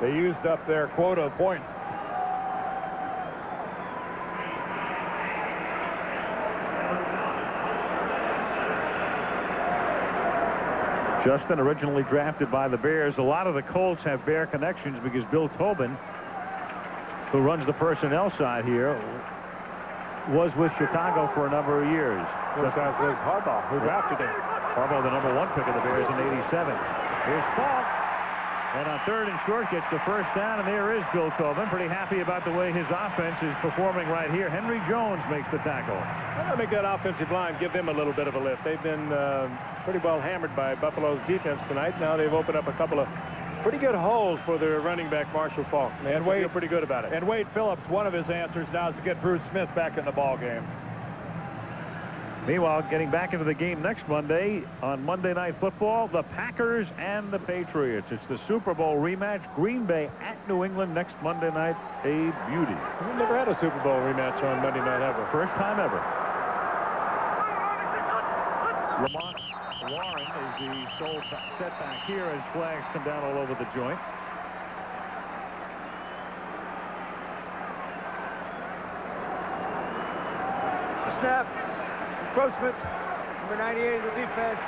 They used up their quota of points. Justin, originally drafted by the Bears. A lot of the Colts have Bear connections because Bill Tobin, who runs the personnel side here, was with Chicago for a number of years. Just as was Harbaugh, who drafted him. Harbaugh, the #1 pick of the Bears in '87. Here's Falk. And on 3rd and short, gets the first down, and there is Bill Tobin. Pretty happy about the way his offense is performing right here. Henry Jones makes the tackle. I'm going to make that offensive line give them a little bit of a lift. They've been pretty well hammered by Buffalo's defense tonight. Now they've opened up a couple of pretty good holes for their running back, Marshall Falk. And Wade, feel pretty good about it. And Wade Phillips, one of his answers now is to get Bruce Smith back in the ball game. Meanwhile, getting back into the game next Monday on Monday Night Football, the Packers and the Patriots. It's the Super Bowl rematch. Green Bay at New England next Monday night. A beauty. We've never had a Super Bowl rematch on Monday night ever. First time ever. Lamont Warren is the sole setback here as flags come down all over the joint. Snap. Grossman, number 98 in the defense,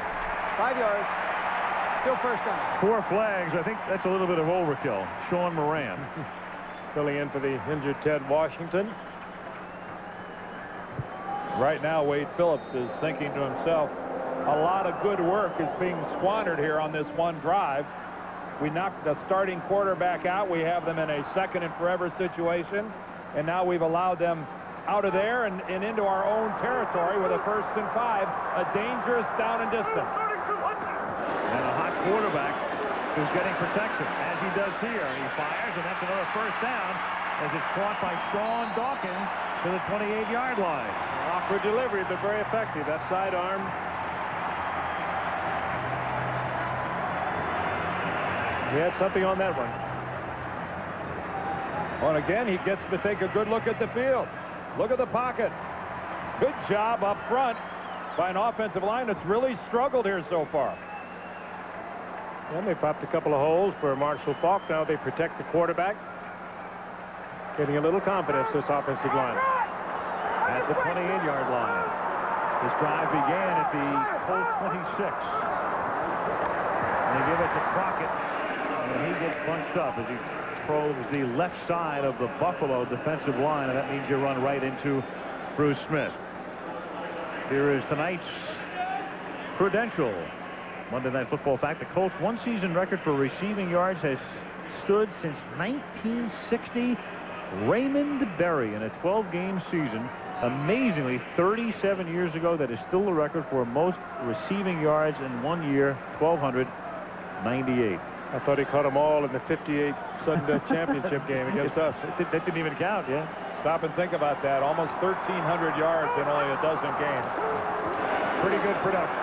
5 yards, still first down. 4 flags. I think that's a little bit of overkill. Sean Moran filling in for the injured Ted Washington. Right now, Wade Phillips is thinking to himself, a lot of good work is being squandered here on this one drive. We knocked the starting quarterback out. We have them in a second and forever situation, and now we've allowed them out of there and into our own territory with a 1st and 5, a dangerous down and distance. And a hot quarterback who's getting protection, as he does here. He fires, and that's another first down as it's caught by Sean Dawkins to the 28-yard line. Awkward delivery, but very effective. That sidearm. He had something on that one. And again, he gets to take a good look at the field. Look at the pocket. Good job up front by an offensive line that's really struggled here so far. And they popped a couple of holes for Marshall Falk. Now they protect the quarterback. Getting a little confidence, this offensive line. At the 28-yard line. This drive began at the Colt 26. And they give it to Crockett. And he gets bunched up as he probes the left side of the Buffalo defensive line, and that means you run right into Bruce Smith. Here is tonight's credential. Monday Night Football fact: the Colts' one-season record for receiving yards has stood since 1960. Raymond Berry in a 12-game season. Amazingly, 37 years ago, that is still the record for most receiving yards in one year, 1,298. I thought he caught them all in the 58 Sudden Death Championship game against us. That didn't even count, yeah. Stop and think about that. Almost 1,300 yards in only a dozen games. Pretty good production.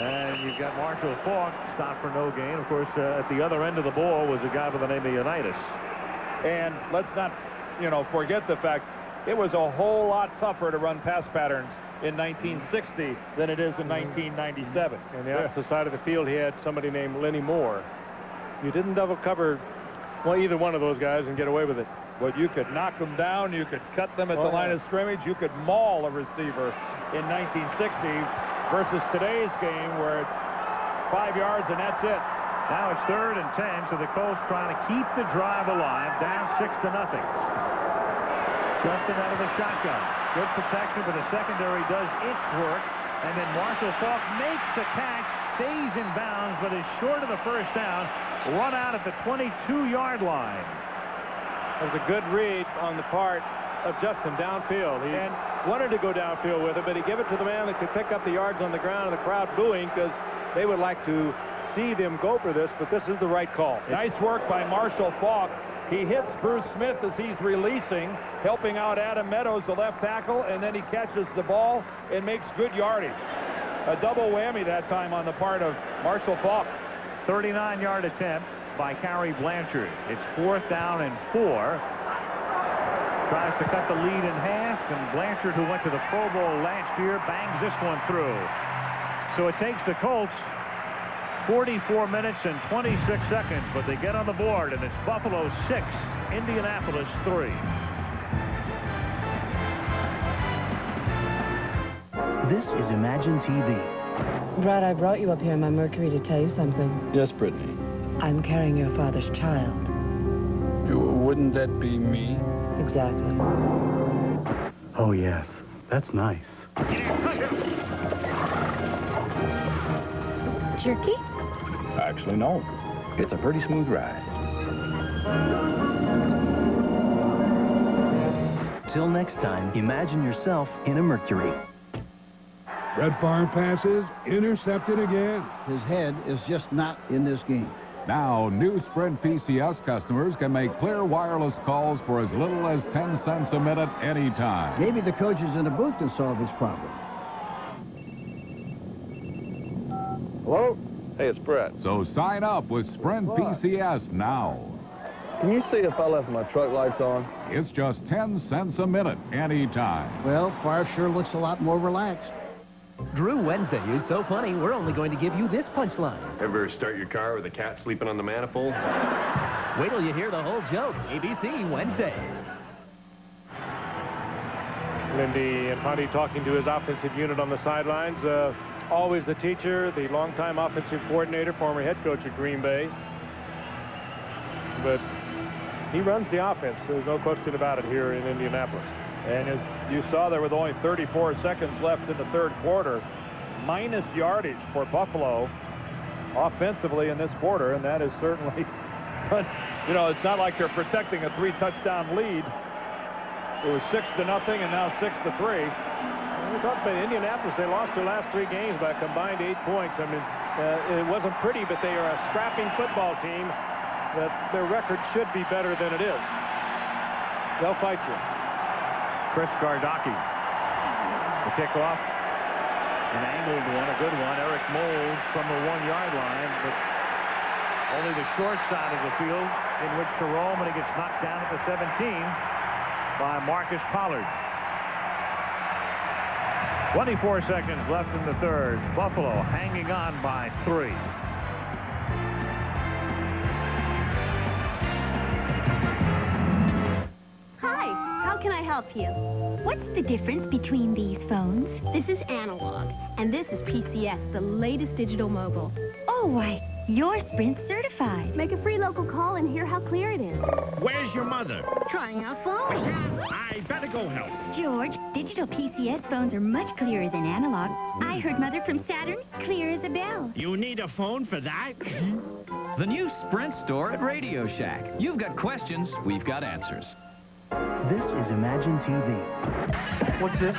And you've got Marshall Falk stopped for no gain. Of course, at the other end of the ball was a guy by the name of Unitas. And let's not, forget the fact it was a whole lot tougher to run pass patterns in 1960 than it is in 1997. And the opposite side of the field, he had somebody named Lenny Moore. You didn't double cover either one of those guys and get away with it. But you could knock them down, you could cut them at the line of scrimmage, you could maul a receiver in 1960 versus today's game where it's 5 yards and that's it. Now it's 3rd and 10, so the Colts trying to keep the drive alive, down 6-0. Justin out of the shotgun. Good protection, but the secondary does its work. And then Marshall Falk makes the catch, stays in bounds, but is short of the first down. Run out at the 22-yard line. That was a good read on the part of Justin downfield. He wanted to go downfield with it, but he gave it to the man that could pick up the yards on the ground, and the crowd booing because they would like to see them go for this, but this is the right call. Nice work by Marshall Falk. He hits Bruce Smith as he's releasing, helping out Adam Meadows, the left tackle, and then he catches the ball and makes good yardage. A double whammy that time on the part of Marshall Falk. 39-yard attempt by Cary Blanchard. It's 4th down and 4. Tries to cut the lead in half, and Blanchard, who went to the Pro Bowl last year, bangs this one through. So it takes the Colts 44 minutes and 26 seconds, but they get on the board, and it's Buffalo 6, Indianapolis 3. This is Imagine TV. Brad, I brought you up here in my Mercury to tell you something. Yes, Brittany. I'm carrying your father's child. Wouldn't that be me? Exactly. Oh, yes. That's nice. Jerky? Actually, no. It's a pretty smooth ride. Till next time, imagine yourself in a Mercury. Brett Favre passes, intercepted again. His head is just not in this game. Now, new Sprint PCS customers can make clear wireless calls for as little as 10 cents a minute anytime. Maybe the coaches in the booth can solve his problem. Hello? Hey, it's Brett. So sign up with Sprint PCS now. Can you see if I left my truck lights on? It's just 10 cents a minute anytime. Well, Favre sure looks a lot more relaxed. Drew Wednesday is so funny, we're only going to give you this punchline. Ever start your car with a cat sleeping on the manifold? Wait till you hear the whole joke. ABC Wednesday. Lindy and Putty talking to his offensive unit on the sidelines. Always the teacher, the longtime offensive coordinator, former head coach at Green Bay. But he runs the offense. There's no question about it here in Indianapolis. And as you saw, there were only 34 seconds left in the third quarter. Minus yardage for Buffalo offensively in this quarter, and that is certainly, you know, it's not like they're protecting a 3-touchdown lead. It was 6-0 and now 6-3. We talked about Indianapolis. They lost their last 3 games by a combined 8 points. I mean, it wasn't pretty, but they are a scrapping football team that their record should be better than it is. They'll fight you. Chris Gardocki. The kickoff. An angled one, a good one. Eric Moles from the 1-yard line, but only the short side of the field in which to roam, and he gets knocked down at the 17 by Marcus Pollard. 24 seconds left in the third. Buffalo hanging on by 3. Hi, how can I help you? What's the difference between these phones? This is analog, and this is PCS, the latest digital mobile. Oh, why, you're Sprint certified. Make a free local call and hear how clear it is. Where's your mother? Trying out phones. I better go help. George, digital PCS phones are much clearer than analog. I heard Mother from Saturn, clear as a bell. You need a phone for that? The new Sprint store at Radio Shack. You've got questions, we've got answers. This is Imagine TV. What's this?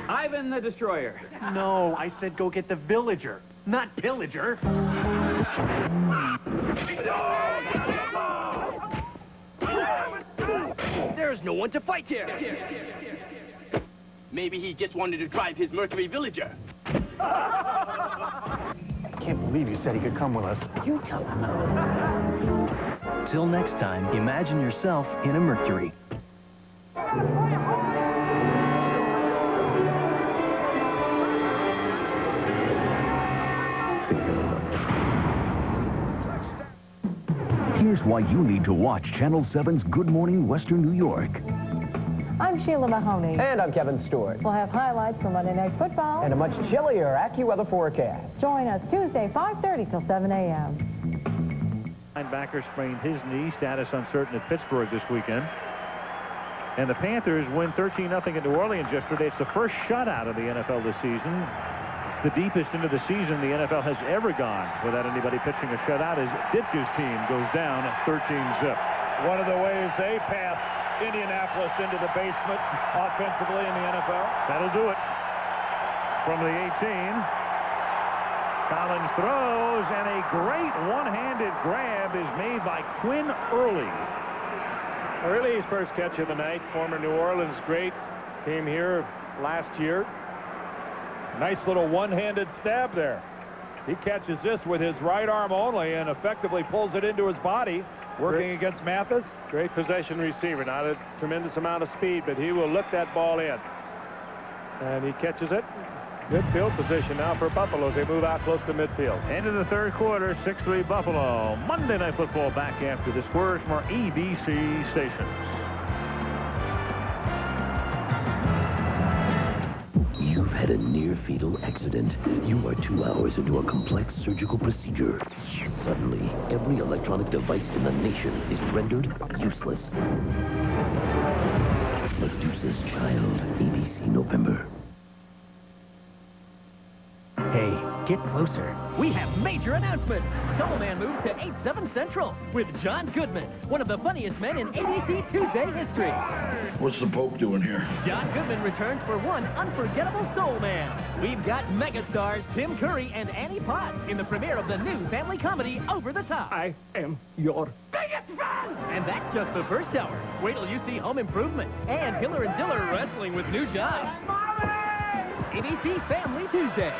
Ivan the Destroyer. No, I said go get the villager, not pillager. There's no one to fight here. Maybe he just wanted to drive his Mercury Villager. I can't believe you said he could come with us. You tell him now. Till next time, imagine yourself in a Mercury. Here's why you need to watch Channel 7's Good Morning Western New York. I'm Sheila Mahoney. And I'm Kevin Stewart. We'll have highlights from Monday Night Football. And a much chillier AccuWeather forecast. Join us Tuesday, 5:30 till 7 a.m. Linebacker sprained his knee. Status uncertain at Pittsburgh this weekend. And the Panthers win 13-0 at New Orleans yesterday. It's the first shutout of the NFL this season. It's the deepest into the season the NFL has ever gone without anybody pitching a shutout as Ditka's team goes down 13-0. One of the ways they pass Indianapolis into the basement offensively in the NFL. That'll do it. From the 18, Collins throws, and a great one-handed grab is made by Quinn Early. Early's first catch of the night, former New Orleans great, came here last year. Nice little one-handed stab there. He catches this with his right arm only and effectively pulls it into his body, working against Mathis. Great possession receiver. Not a tremendous amount of speed, but he will look that ball in. And he catches it. Good field position now for Buffalo as they move out close to midfield. End of the third quarter, 6-3 Buffalo. Monday Night Football back after this word from our ABC stations. You've had a near-fatal accident. You are 2 hours into a complex surgical procedure. Suddenly, every electronic device in the nation is rendered useless. Medusa's Child, ABC November. Hey, get closer. We have major announcements. Soul Man moves to 8/7 Central with John Goodman, one of the funniest men in ABC Tuesday history. What's the Pope doing here? John Goodman returns for one unforgettable Soul Man. We've got megastars Tim Curry and Annie Potts in the premiere of the new family comedy Over the Top. I am your biggest fan! And that's just the first hour. Wait till you see Home Improvement and Hiller and Diller wrestling with new jobs. ABC Family Tuesday.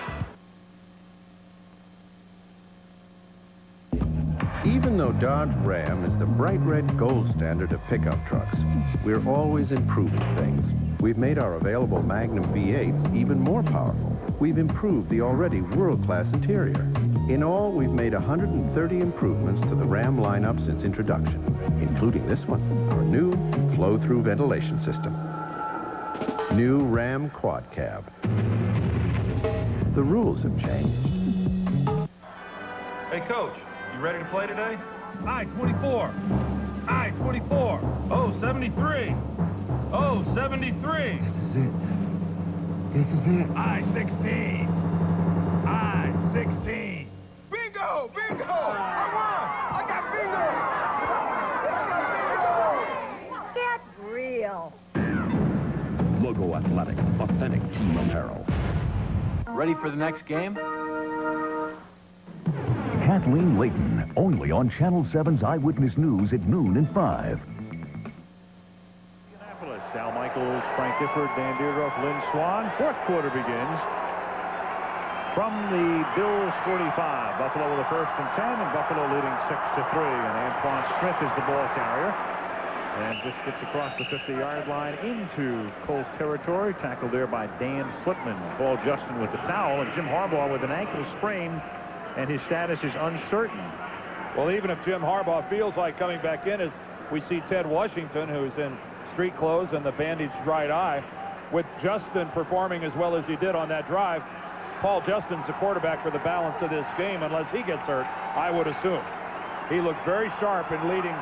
Even though Dodge Ram is the bright red gold standard of pickup trucks, we're always improving things. We've made our available Magnum V8s even more powerful. We've improved the already world-class interior. In all, we've made 130 improvements to the Ram lineup since introduction, including this one, our new flow-through ventilation system. New Ram Quad Cab. The rules have changed. Hey, Coach. You ready to play today? I-24. I-24. Oh, 73. Oh, 73. This is it. This is it. I-16. I-16. Bingo! Bingo! I won! I got bingo! Get real. Logo Athletic, authentic team apparel. Ready for the next game? Kathleen Layton, only on Channel 7's Eyewitness News at noon and 5. Indianapolis, Al Michaels, Frank Gifford, Dan Deerdorf, Lynn Swan. Fourth quarter begins from the Bills 45. Buffalo with a 1st and 10, and Buffalo leading 6-3. And Antoine Smith is the ball carrier. And just gets across the 50-yard line into Colt territory. Tackled there by Dan Footman. Paul Justin with the towel, and Jim Harbaugh with an ankle sprain. And his status is uncertain. Well, even if Jim Harbaugh feels like coming back in, as we see Ted Washington, who's in street clothes and the bandaged right eye, with Justin performing as well as he did on that drive, Paul Justin's the quarterback for the balance of this game, unless he gets hurt, I would assume. He looked very sharp in leading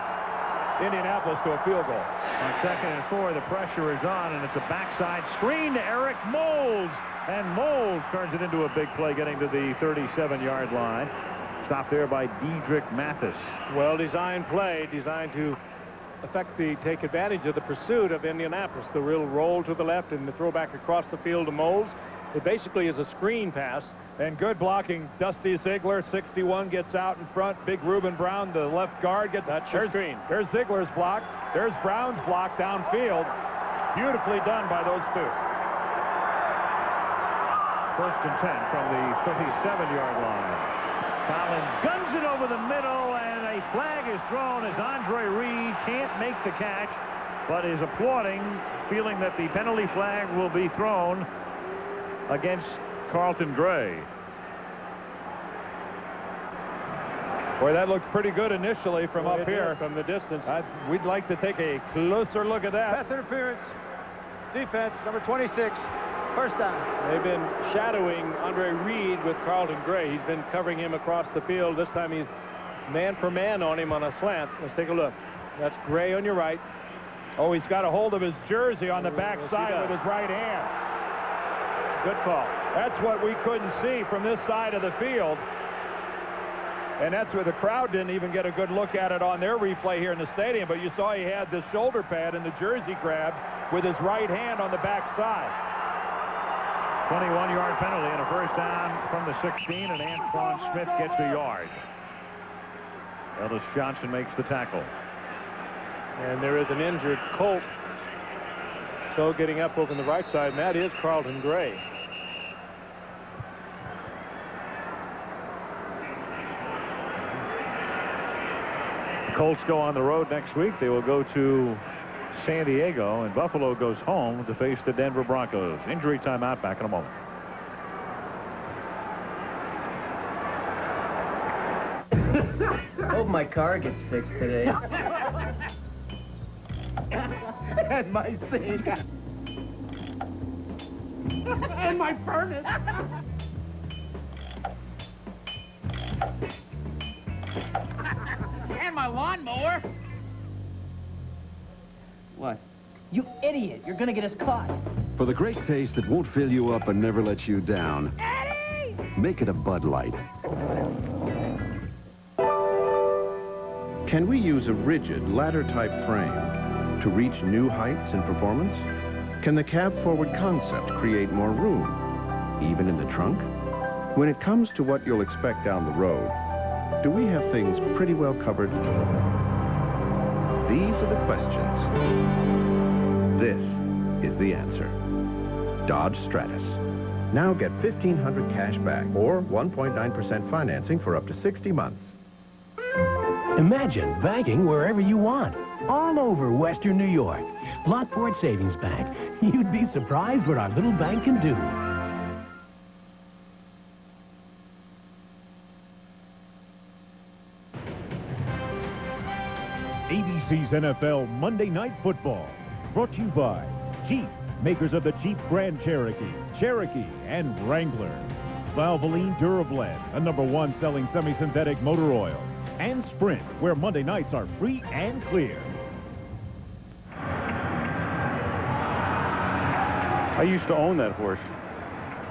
Indianapolis to a field goal. On 2nd and 4, the pressure is on, and it's a backside screen to Eric Moles. And Moles turns it into a big play, getting to the 37-yard line. Stopped there by Dedrick Mathis. Well-designed play, designed to take advantage of the pursuit of Indianapolis. The real roll to the left and the throwback across the field to Moles. It basically is a screen pass. And good blocking. Dusty Ziegler, 61, gets out in front. Big Reuben Brown, the left guard, gets that screen. There's Ziegler's block. There's Brown's block downfield. Beautifully done by those two. 1st and 10 from the 37-yard line. Collins guns it over the middle, and a flag is thrown as Andre Reed can't make the catch, but is applauding, feeling that the penalty flag will be thrown against Carlton Gray. Boy, that looked pretty good initially from up here. From the distance. We'd like to take a closer look at that. Pass interference. Defense, number 26. First down. They've been shadowing Andre Reed with Carlton Gray. He's been covering him across the field. This time he's man for man on him on a slant. Let's take a look. That's Gray on your right. Oh, he's got a hold of his jersey on the backside with his right hand. Good call. That's what we couldn't see from this side of the field. And that's where the crowd didn't even get a good look at it on their replay here in the stadium. But you saw he had the shoulder pad and the jersey grabbed with his right hand on the backside. 21-yard penalty and a 1st down from the 16, and Antoine Smith gets a yard. Ellis Johnson makes the tackle. And there is an injured Colt. So getting up over on the right side, and that is Carlton Gray. The Colts go on the road next week. They will go to San Diego, and Buffalo goes home to face the Denver Broncos. Injury timeout. Back in a moment. Hope my car gets fixed today. And my sink. And my furnace. And my lawnmower. What? You idiot! You're gonna get us caught. For the great taste that won't fill you up and never let you down, Eddie! make it a Bud Light. Can we use a rigid ladder-type frame to reach new heights in performance? Can the cab-forward concept create more room, even in the trunk? When it comes to what you'll expect down the road, do we have things pretty well covered? These are the questions. This is the answer. Dodge Stratus. Now get $1,500 cash back or 1.9% financing for up to 60 months. Imagine banking wherever you want, all over Western New York. Lockport Savings Bank. You'd be surprised what our little bank can do. ABC's NFL Monday Night Football, brought to you by Jeep, makers of the Jeep Grand Cherokee, Cherokee, and Wrangler. Valvoline Durablend, a #1 selling semi-synthetic motor oil. And Sprint, where Monday nights are free and clear. I used to own that horse.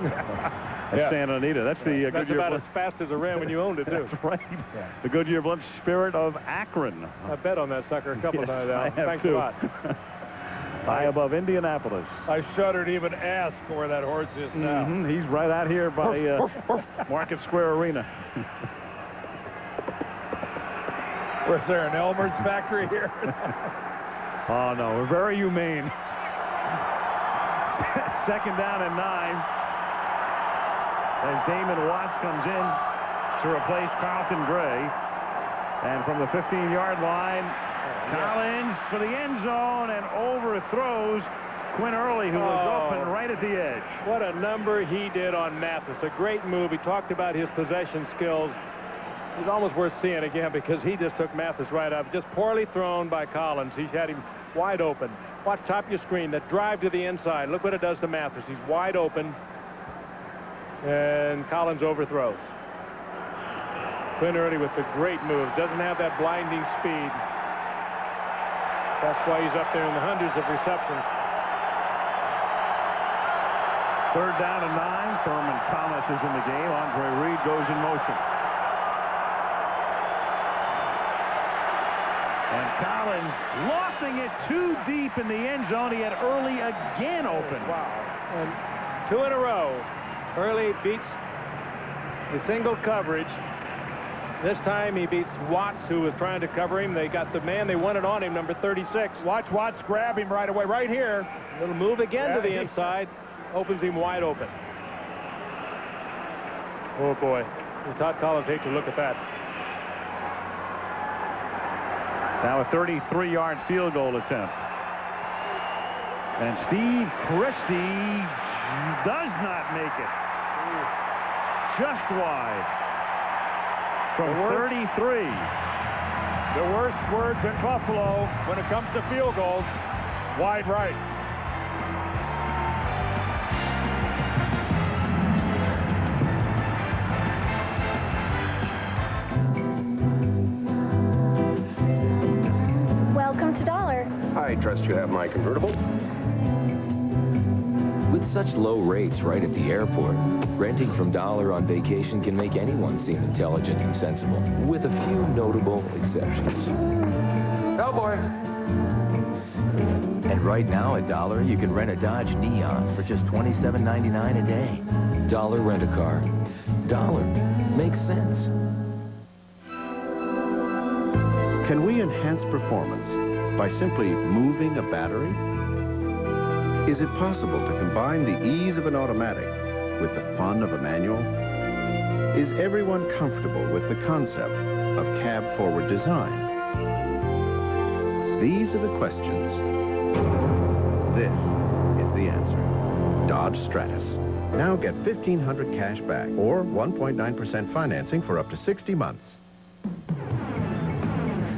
That's Santa Anita. That's the That's Goodyear about as fast as it ran when you owned it, too. That's right. The Goodyear Blimp Spirit of Akron. I bet on that sucker a couple of times now. I have Thanks too. a lot. High above Indianapolis. I shudder to even ask where that horse is now. He's right out here by Market Square Arena. Was there an Elmer's factory here? Oh, no. We're very humane. Second down and 9. As Damon Watts comes in to replace Carlton Gray. And from the 15-yard line, Collins for the end zone and overthrows Quinn Early, who was open right at the edge. What a number he did on Mathis. A great move. He talked about his possession skills. It's almost worth seeing again because he just took Mathis right up. Just poorly thrown by Collins. He had him wide open. Watch top of your screen. That drive to the inside. Look what it does to Mathis. He's wide open. And Collins overthrows. Quinn Early with the great move. Doesn't have that blinding speed. That's why he's up there in the hundreds of receptions. Third down and 9. Thurman Thomas is in the game. Andre Reed goes in motion. And Collins lofting it too deep in the end zone. He had Early again open. Wow. And 2 in a row. Early beats the single coverage. This time he beats Watts, who was trying to cover him. They got the man they wanted on him, number 36. Watch Watts grab him right away, right here. Little move again to the inside. Opens him wide open. Oh, boy. Todd Collins hates to look at that. Now a 33-yard field goal attempt. And Steve Christie does not make it. Just wide. From 33. The worst words in Buffalo when it comes to field goals. Wide right. Welcome to Dollar. I trust you have my convertible. With such low rates right at the airport, renting from Dollar on vacation can make anyone seem intelligent and sensible, with a few notable exceptions. Oh, boy. And right now at Dollar, you can rent a Dodge Neon for just $27.99 a day. Dollar Rent-A-Car. Dollar. Makes sense. Can we enhance performance by simply moving a battery? Is it possible to combine the ease of an automatic with the fun of a manual? Is everyone comfortable with the concept of cab-forward design? These are the questions This is the answer. Dodge Stratus. Now get $1,500 cash back or 1.9% financing for up to 60 months.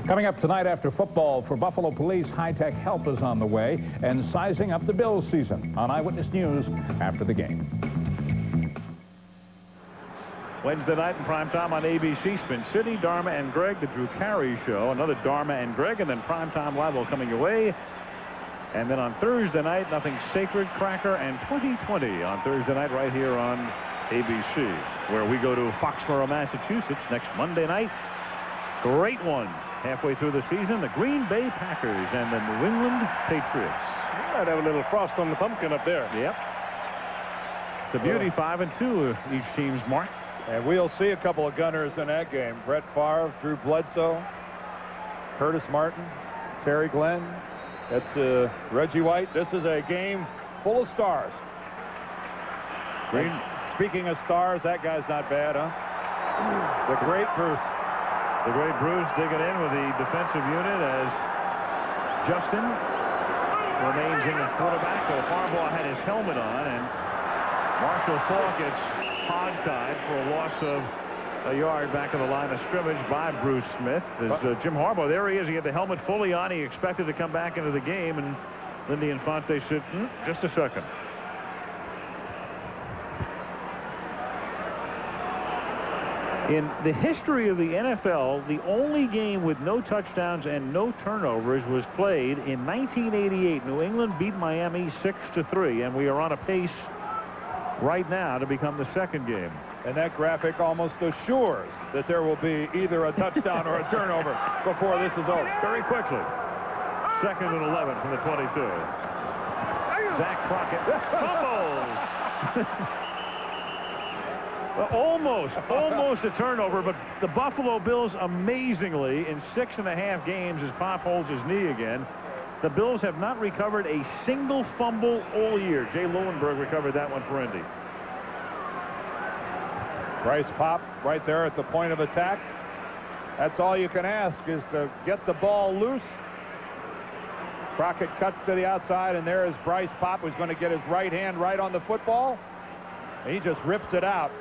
Coming up tonight after football for Buffalo Police, high-tech help is on the way and sizing up the Bills season on Eyewitness News after the game. Wednesday night in primetime on ABC, Spin City, Dharma and Greg, the Drew Carey Show. Another Dharma and Greg, and then primetime live will coming your way. And then on Thursday night, Nothing Sacred, Cracker, and 2020 on Thursday night right here on ABC, where we go to Foxborough, Massachusetts next Monday night. Great one. Halfway through the season, the Green Bay Packers and the New England Patriots. You might have a little frost on the pumpkin up there. Yep. It's a beauty, 5-2 each team's mark. And we'll see a couple of gunners in that game. Brett Favre, Drew Bledsoe, Curtis Martin, Terry Glenn. That's Reggie White. This is a game full of stars. Speaking of stars, that guy's not bad, huh? The great Bruce. The great Bruce digging in with the defensive unit as Justin remains in the quarterback. So Harbaugh had his helmet on, and Marshall Faulk gets hog-tied for a loss of a yard back of the line of scrimmage by Bruce Smith. As Jim Harbaugh, there he is. He had the helmet fully on. He expected to come back into the game, and Lindy Infante said, just a second. In the history of the NFL, the only game with no touchdowns and no turnovers was played in 1988. New England beat Miami 6-3, and we are on a pace right now to become the second game. And that graphic almost assures that there will be either a touchdown or a turnover before this is over. Very quickly. 2nd and 11 from the 22. Zach Crockett fumbles. Almost a turnover, but the Buffalo Bills, amazingly, in 6.5 games, as Pop holds his knee again, the Bills have not recovered a single fumble all year. Jay Lowenberg recovered that one for Indy. Bryce Pop right there at the point of attack. That's all you can ask, is to get the ball loose. Crockett cuts to the outside, and there is Bryce Pop, who's going to get his right hand right on the football. And he just rips it out.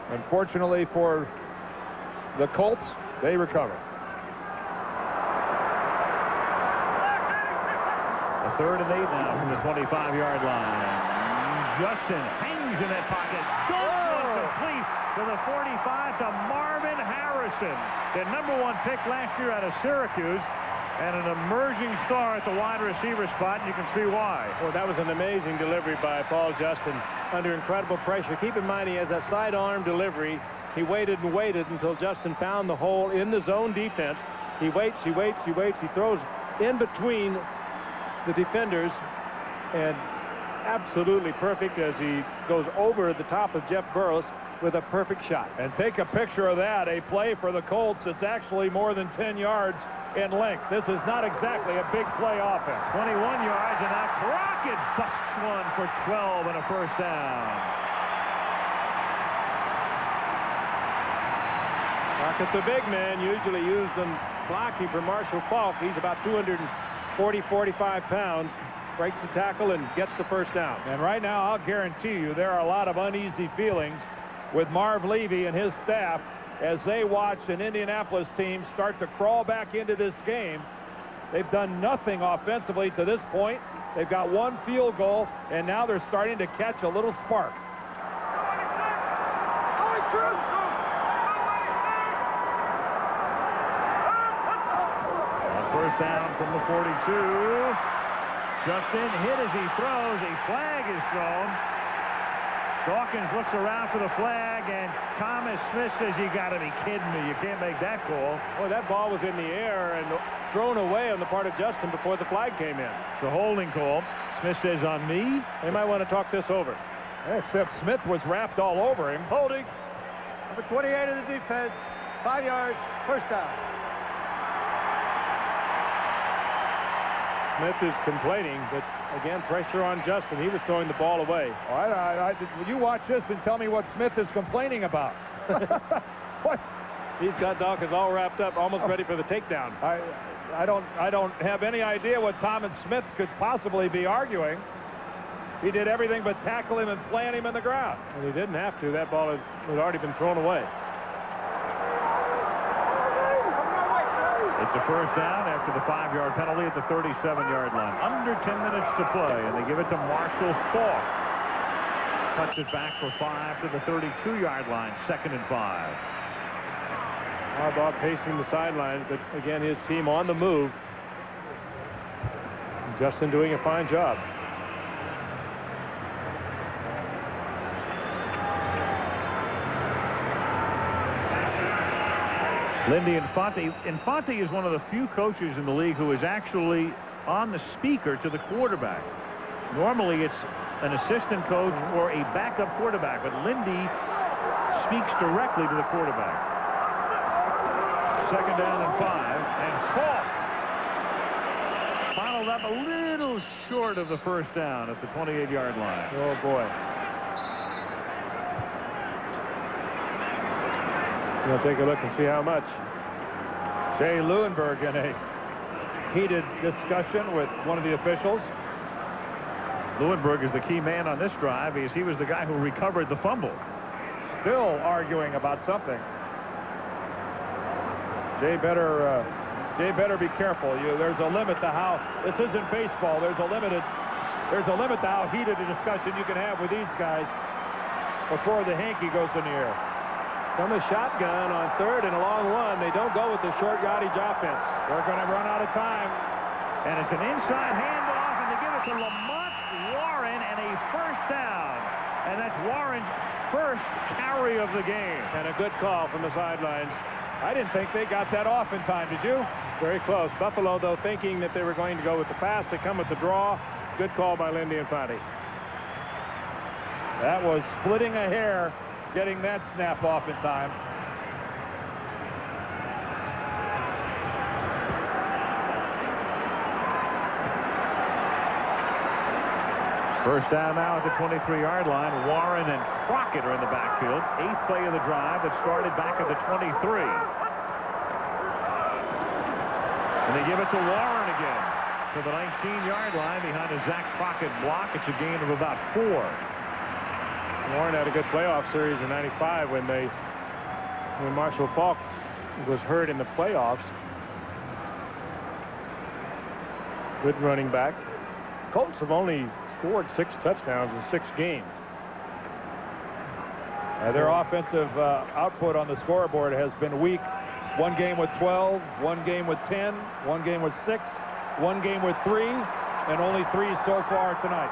Unfortunately for the Colts, they recover. A 3rd and 8 now from the 25-yard line. Justin hangs in that pocket. Complete to the 45 to Marvin Harrison, the #1 pick last year out of Syracuse, and an emerging star at the wide receiver spot, and you can see why. Well, that was an amazing delivery by Paul Justin under incredible pressure. Keep in mind, he has that sidearm delivery. He waited and waited until Justin found the hole in the zone defense. He waits, he waits, he waits. He throws in between the defenders, and absolutely perfect as he goes over the top of Jeff Burris with a perfect shot. And take a picture of that, a play for the Colts. It's actually more than 10 yards in length. This is not exactly a big play offense. 21 yards, and now Crockett busts one for 12 and a first down. Crockett, the big man, usually used in blocking for Marshall Faulk. He's about 240, 45 pounds. Breaks the tackle and gets the first down. And right now, I'll guarantee you there are a lot of uneasy feelings with Marv Levy and his staff as they watch an Indianapolis team start to crawl back into this game. They've done nothing offensively to this point. They've got 1 field goal, and now they're starting to catch a little spark. First down from the 42. Justin hit as he throws. A flag is thrown. Dawkins looks around for the flag, and Thomas Smith says, you got to be kidding me. You can't make that call. Well, that ball was in the air and thrown away on the part of Justin before the flag came in. It's a holding call. Smith says, on me. They might want to talk this over. Except Smith was wrapped all over him. Holding. Number 28 of the defense. 5 yards. First down. Smith is complaining, but again, pressure on Justin. He was throwing the ball away. All right, you watch this and tell me what Smith is complaining about. What? He's got Dawkins all wrapped up, almost ready for the takedown. I don't have any idea what Thomas Smith could possibly be arguing. He did everything but tackle him and plant him in the ground. And he didn't have to. That ball had already been thrown away. It's a first down after the 5-yard penalty at the 37-yard line. Under 10 minutes to play, and they give it to Marshall Faulk. Cuts it back for 5 to the 32-yard line, 2nd and 5. Harbaugh pacing the sidelines, but again, his team on the move. Justin doing a fine job. Lindy Infante. Infante is one of the few coaches in the league who is actually on the speaker to the quarterback. Normally it's an assistant coach or a backup quarterback, but Lindy speaks directly to the quarterback. 2nd down and 5, and Faulk followed up a little short of the first down at the 28-yard line. Oh boy. We'll take a look and see how much. Jay Leuenberg in a heated discussion with one of the officials. Leuenberg is the key man on this drive because he was the guy who recovered the fumble. Still arguing about something. Jay better be careful. There's a limit to how this isn't baseball. There's a limit to how heated a discussion you can have with these guys before the hanky goes in the air. From a shotgun on 3rd and a long one, they don't go with the short yardage offense. They're going to run out of time. And it's an inside handoff, and they give it to Lamont Warren, and a first down. And that's Warren's first carry of the game. And a good call from the sidelines. I didn't think they got that off in time, did you? Very close. Buffalo, though, thinking that they were going to go with the pass. They come with the draw. Good call by Lindy Infante. That was splitting a hair, getting that snap off in time. First down now at the 23-yard line. Warren and Crockett are in the backfield. 8th play of the drive that started back at the 23. And they give it to Warren again to the 19-yard line behind a Zach Crockett block. It's a gain of about 4. Warren had a good playoff series in '95 when Marshall Faulk was hurt in the playoffs. Good running back. Colts have only scored 6 touchdowns in 6 games. Their offensive output on the scoreboard has been weak. One game with 12, one game with 10, one game with 6, one game with 3, and only 3 so far tonight.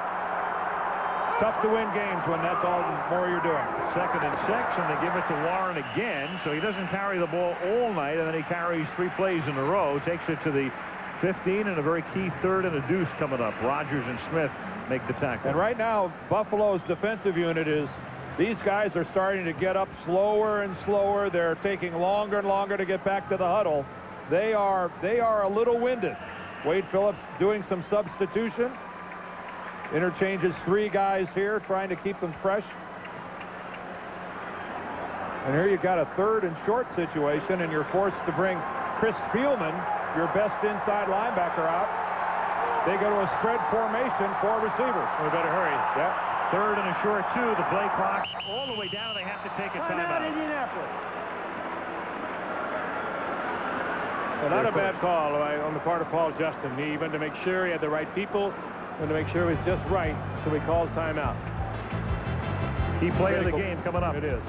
Tough to win games when that's all the more you're doing. 2nd and 6, and they give it to Warren again, so he doesn't carry the ball all night, and then he carries 3 plays in a row, takes it to the 15, and a very key 3rd and a deuce coming up. Rogers and Smith make the tackle. And right now, Buffalo's defensive unit is, these guys are starting to get up slower and slower. They're taking longer and longer to get back to the huddle. They are a little winded. Wade Phillips doing some substitution. Interchanges 3 guys here, trying to keep them fresh. And here you got a 3rd and short situation, and you're forced to bring Chris Spielman, your best inside linebacker, out. They go to a spread formation, 4 receivers. We better hurry. Yep. 3rd and a short 2. The play clock all the way down. They have to take a timeout. Indianapolis. Well, not a bad call on the part of Paul Justin. Even to make sure he had the right people and to make sure it was just right, so he calls timeout. Key play of the game coming up. It is.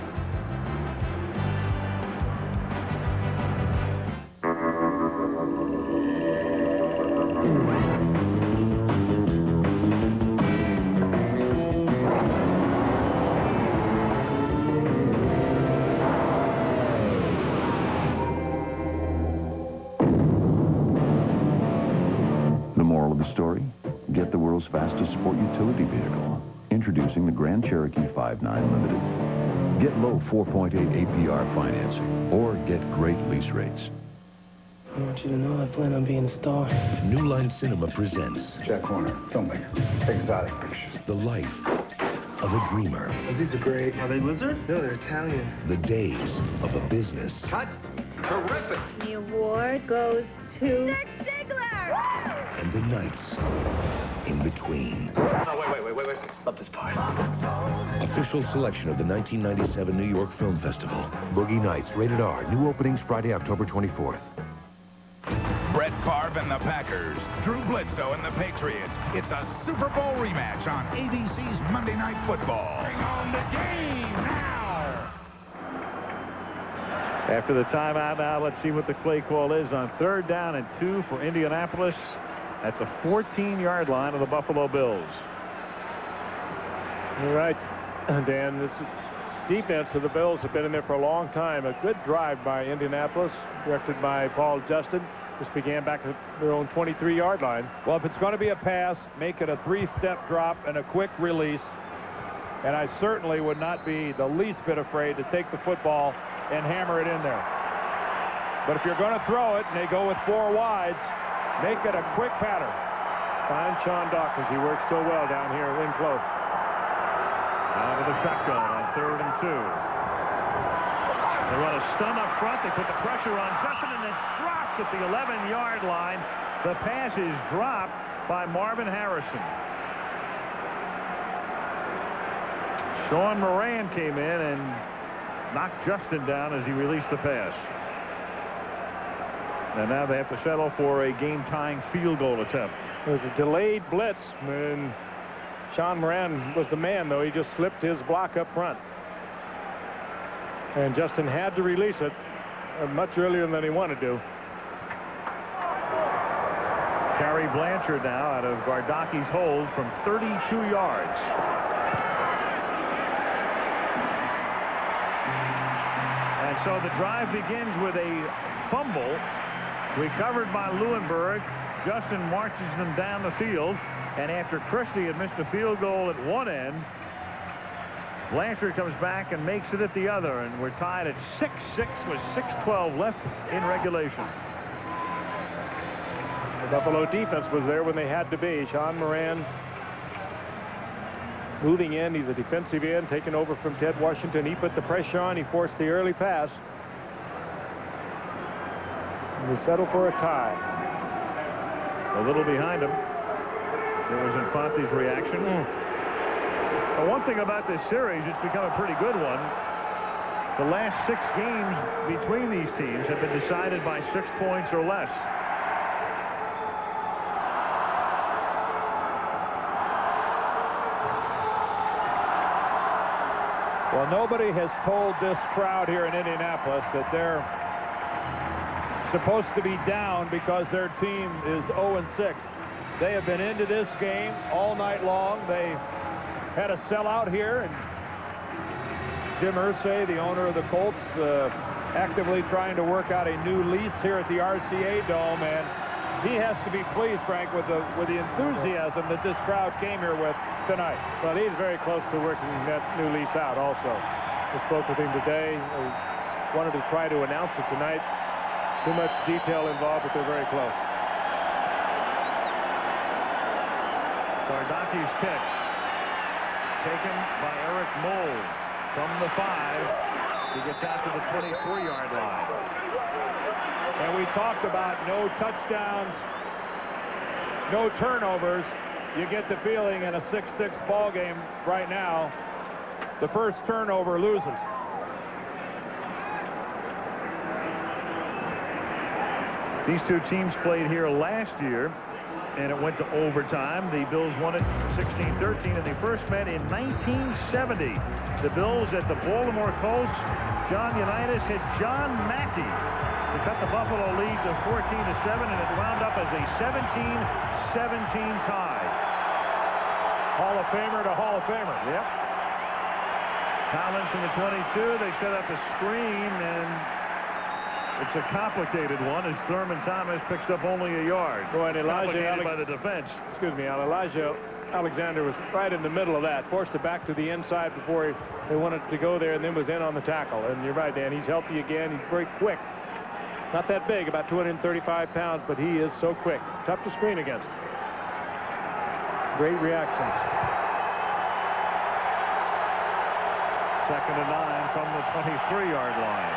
Get the world's fastest sport utility vehicle. Introducing the Grand Cherokee 5.9 Limited. Get low 4.8 APR financing or get great lease rates. I want you to know I plan on being a star. New Line Cinema presents Jack Horner, filmmaker, Exotic Pictures. The life of a dreamer. Oh, these are great. Are they lizard? No, they're Italian. The days of a business. Cut. Terrific. The award goes to... and the nights in between. No, wait. Stop this part. Official selection of the 1997 New York Film Festival. Boogie Nights, rated R. New openings Friday, October 24th. Brett Favre and the Packers, Drew Bledsoe and the Patriots. It's a Super Bowl rematch on ABC's Monday Night Football. Bring on the game now! After the timeout now, let's see what the play call is on 3rd down and 2 for Indianapolis at the 14-yard line of the Buffalo Bills. You're right, Dan. This defense of the Bills have been in there for a long time. A good drive by Indianapolis, directed by Paul Justin. This began back at their own 23-yard line. Well, if it's going to be a pass, make it a 3-step drop and a quick release. And I certainly would not be the least bit afraid to take the football and hammer it in there. But if you're going to throw it and they go with 4 wides, make it a quick pattern. Find Sean Dawkins. He works so well down here in close. Out of the shotgun on 3rd and 2. They run a stun up front. They put the pressure on Justin, and it's dropped at the 11-yard line. The pass is dropped by Marvin Harrison. Sean Moran came in and knocked Justin down as he released the pass. And now they have to settle for a game-tying field goal attempt. It was a delayed blitz, and Sean Moran was the man, though. He just slipped his block up front. And Justin had to release it much earlier than he wanted to. Terry Blanchard now out of Gardaki's hold from 32 yards. And so the drive begins with a fumble recovered by Lewinberg. Justin marches them down the field, and after Christie had missed a field goal at one end, Blanchard comes back and makes it at the other, and we're tied at 6-6 with 6:12 left in regulation. The Buffalo defense was there when they had to be. Sean Moran moving in. He's a defensive end, taking over from Ted Washington. He put the pressure on. He forced the early pass. And we settle for a tie. A little behind him. There was Infante's reaction. Well, one thing about this series, it's become a pretty good one. The last 6 games between these teams have been decided by 6 points or less. Well, nobody has told this crowd here in Indianapolis that they're supposed to be down because their team is 0-6. They have been into this game all night long. They had a sellout here, and Jim Irsay, the owner of the Colts, actively trying to work out a new lease here at the RCA Dome, and he has to be pleased, Frank, with the enthusiasm that this crowd came here with tonight. Well, he's very close to working that new lease out also. I spoke with him today. He wanted to try to announce it tonight. Too much detail involved, but they're very close. Gardaki's kick taken by Eric Mold from the 5. He gets out to the 23-yard line. And we talked about no touchdowns, no turnovers. You get the feeling in a 6-6 ball game right now, the first turnover loses. These two teams played here last year, and it went to overtime. The Bills won it 16-13, and they first met in 1970. The Bills at the Baltimore Colts. John Unitas hit John Mackey to cut the Buffalo lead to 14-7, and it wound up as a 17-17 tie. Hall of Famer to Hall of Famer. Yep. Collins from the 22. They set up a screen, and it's a complicated one as Thurman Thomas picks up only a yard. Boy, and Elijah by the defense. Excuse me, Elijah Alexander was right in the middle of that. Forced it back to the inside before they wanted to go there, and then was in on the tackle. And you're right, Dan. He's healthy again. He's very quick. Not that big, about 235 pounds, but he is so quick. Tough to screen against. Great reactions. 2nd and 9 from the 23-yard line.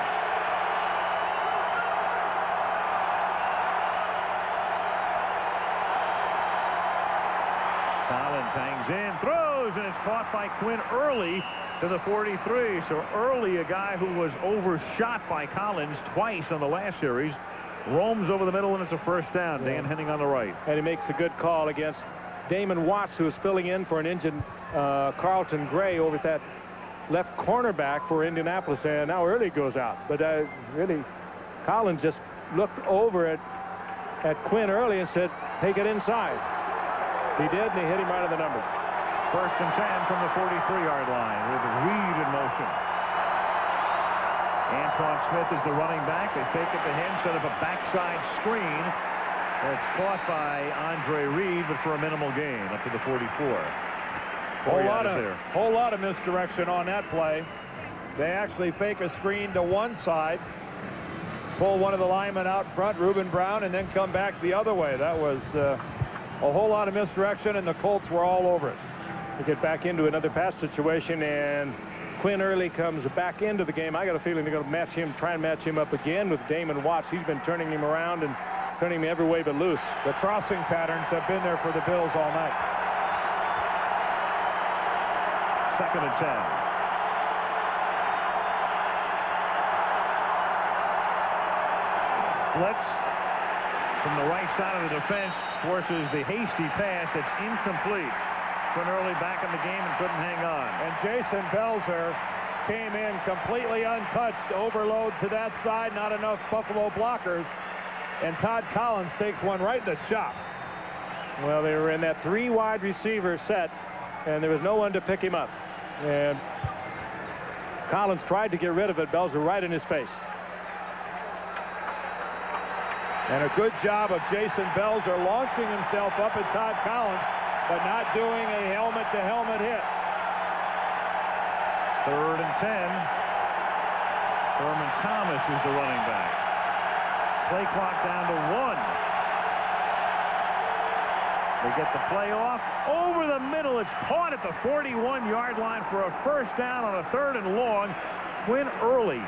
hangs in, throws, and it's caught by Quinn Early to the 43. So Early, a guy who was overshot by Collins twice on the last series, roams over the middle, and it's a first down. Dan Henning on the right. And he makes a good call against Damon Watts, who is filling in for an injured Carlton Gray over at that left cornerback for Indianapolis. And now Early goes out. But really, Collins just looked over at Quinn Early and said, take it inside. He did, and he hit him right in the numbers. First and 10 from the 43-yard line with Reed in motion. Antoine Smith is the running back. They fake it to him, set up a backside screen. It's caught by Andre Reed, but for a minimal gain up to the 44. Whole lot of misdirection on that play. They actually fake a screen to one side, pull one of the linemen out front, Reuben Brown, and then come back the other way. That was a whole lot of misdirection, and the Colts were all over it. To get back into another pass situation, and Quinn Early comes back into the game. I got a feeling they're going to try and match him up again with Damon Watts. He's been turning him around and turning him every way but loose. The crossing patterns have been there for the Bills all night. Second and 10. Blitz from the right side of the defense forces the hasty pass. It's incomplete. Quinn Early back in the game and couldn't hang on. And Jason Belzer came in completely untouched. Overload to that side. Not enough Buffalo blockers. And Todd Collins takes one right in the chops. Well, they were in that 3 wide receiver set, and there was no one to pick him up. And Collins tried to get rid of it. Belzer right in his face. And a good job of Jason Belzer launching himself up at Todd Collins, but not doing a helmet-to-helmet hit. Third and 10. Thurman Thomas is the running back. Play clock down to 1. They get the play off. Over the middle. It's caught at the 41-yard line for a first down on a 3rd and long. Quinn Early.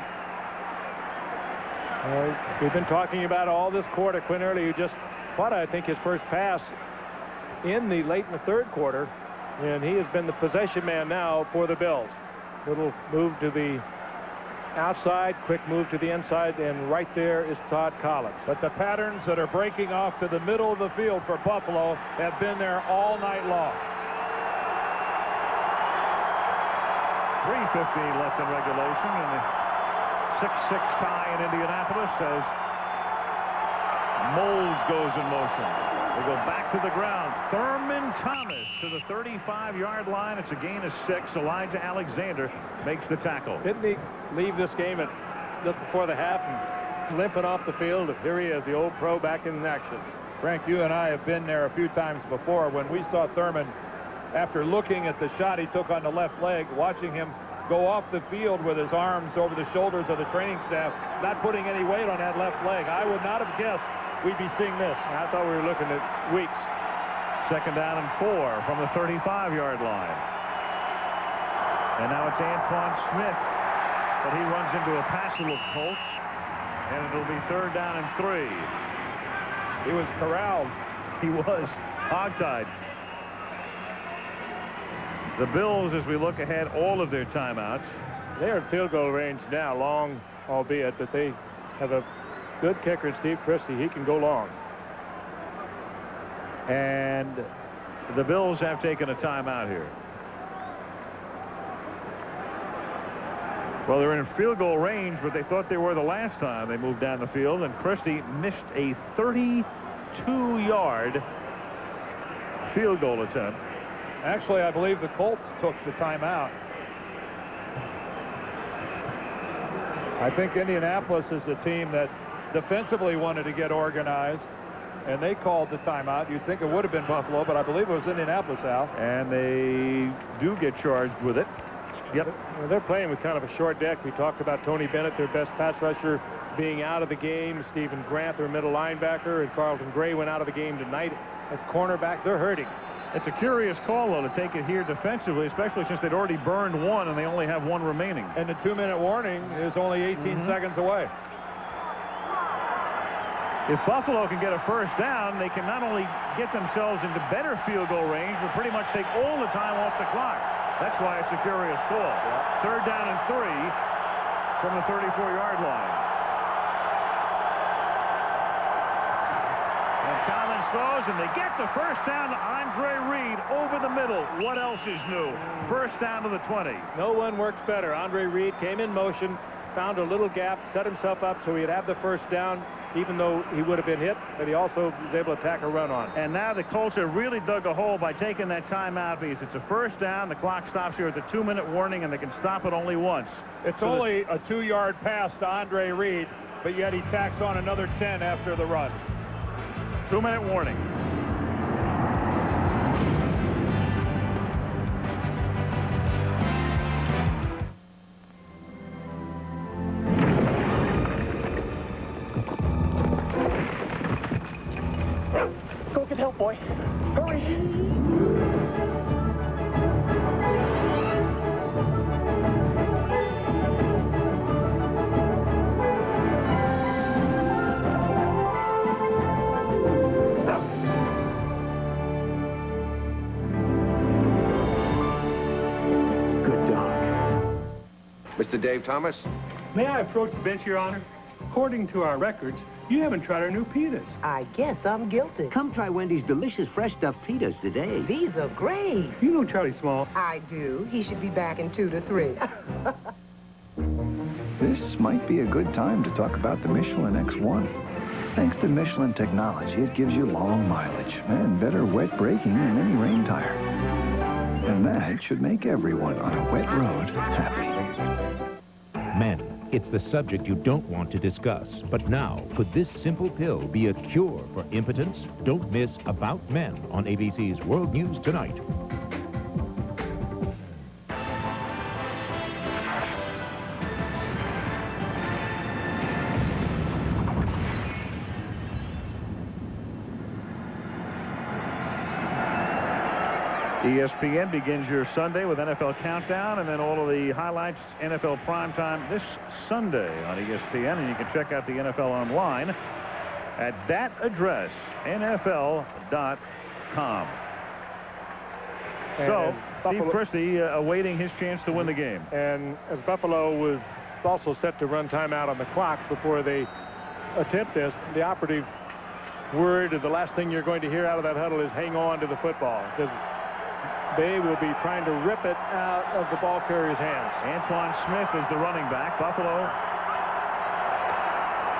We've been talking about all this quarter. Quinn Early, who just caught, I think, his first pass late in the 3rd quarter, and he has been the possession man now for the Bills. Little move to the outside, quick move to the inside, and right there is Todd Collins. But the patterns that are breaking off to the middle of the field for Buffalo have been there all night long. 3:15 left in regulation, and the 6-6 tie in Indianapolis as Moles goes in motion. They go back to the ground. Thurman Thomas to the 35-yard line. It's a gain of 6. Elijah Alexander makes the tackle. Didn't he leave this game at just before the half and limping off the field? Here he is, the old pro, back in action. Frank, you and I have been there a few times before when we saw Thurman, after looking at the shot he took on the left leg, watching him go off the field with his arms over the shoulders of the training staff, not putting any weight on that left leg. I would not have guessed we'd be seeing this. I thought we were looking at weeks. Second down and 4 from the 35-yard line. And now it's Antoine Smith, but he runs into a passel of Colts, and it'll be 3rd down and 3. He was corralled. He was hogtied. The Bills, as we look ahead, all of their timeouts. They're in field goal range now, long, albeit, but they have a good kicker, Steve Christie. He can go long. And the Bills have taken a timeout here. Well, they're in field goal range, but they thought they were the last time they moved down the field, and Christie missed a 32-yard field goal attempt. Actually, I believe the Colts took the timeout. I think Indianapolis is a team that defensively wanted to get organized, and they called the timeout. You'd think it would have been Buffalo, but I believe it was Indianapolis, Al. And they do get charged with it. Yep. Well, they're playing with kind of a short deck. We talked about Tony Bennett, their best pass rusher, being out of the game. Stephen Grant, their middle linebacker, and Carlton Gray went out of the game tonight at cornerback. They're hurting. It's a curious call, though, to take it here defensively, especially since they'd already burned one and they only have one remaining. And the 2-minute warning is only 18 seconds away. If Buffalo can get a first down, they can not only get themselves into better field goal range will pretty much take all the time off the clock. That's why it's a curious call. Yeah. 3rd down and 3 from the 34-yard line. And Collins throws, and they get the first down to Andre Reed over the middle. What else is new? First down to the 20. No one works better. Andre Reed came in motion, found a little gap, set himself up so he'd have the first down, even though he would have been hit, but he also was able to attack a run on. And now the Colts have really dug a hole by taking that timeout because it's a first down. The clock stops here at the 2-minute warning, and they can stop it only once. It's only a 2-yard pass to Andre Reed, but yet he tacks on another 10 after the run. 2-minute warning. Go get help, boy. Hurry. Mr. Dave Thomas? May I approach the bench, Your Honor? According to our records, you haven't tried our new pitas. I guess I'm guilty. Come try Wendy's delicious fresh stuffed pitas today. These are great. You know Charlie Small. I do. He should be back in 2 to 3. This might be a good time to talk about the Michelin X1. Thanks to Michelin technology, it gives you long mileage and better wet braking than any rain tire. And that should make everyone on a wet road happy. Men, it's the subject you don't want to discuss. But now, could this simple pill be a cure for impotence? Don't miss About Men on ABC's World News Tonight. ESPN begins your Sunday with NFL Countdown, and then all of the highlights, NFL Primetime this Sunday on ESPN. And you can check out the NFL online at that address, NFL.com. So, Steve Christie awaiting his chance to win the game. And as Buffalo was also set to run timeout on the clock before they attempt this, the operative word, the last thing you're going to hear out of that huddle is hang on to the football, because they will be trying to rip it out of the ball carrier's hands. Antoine Smith is the running back. Buffalo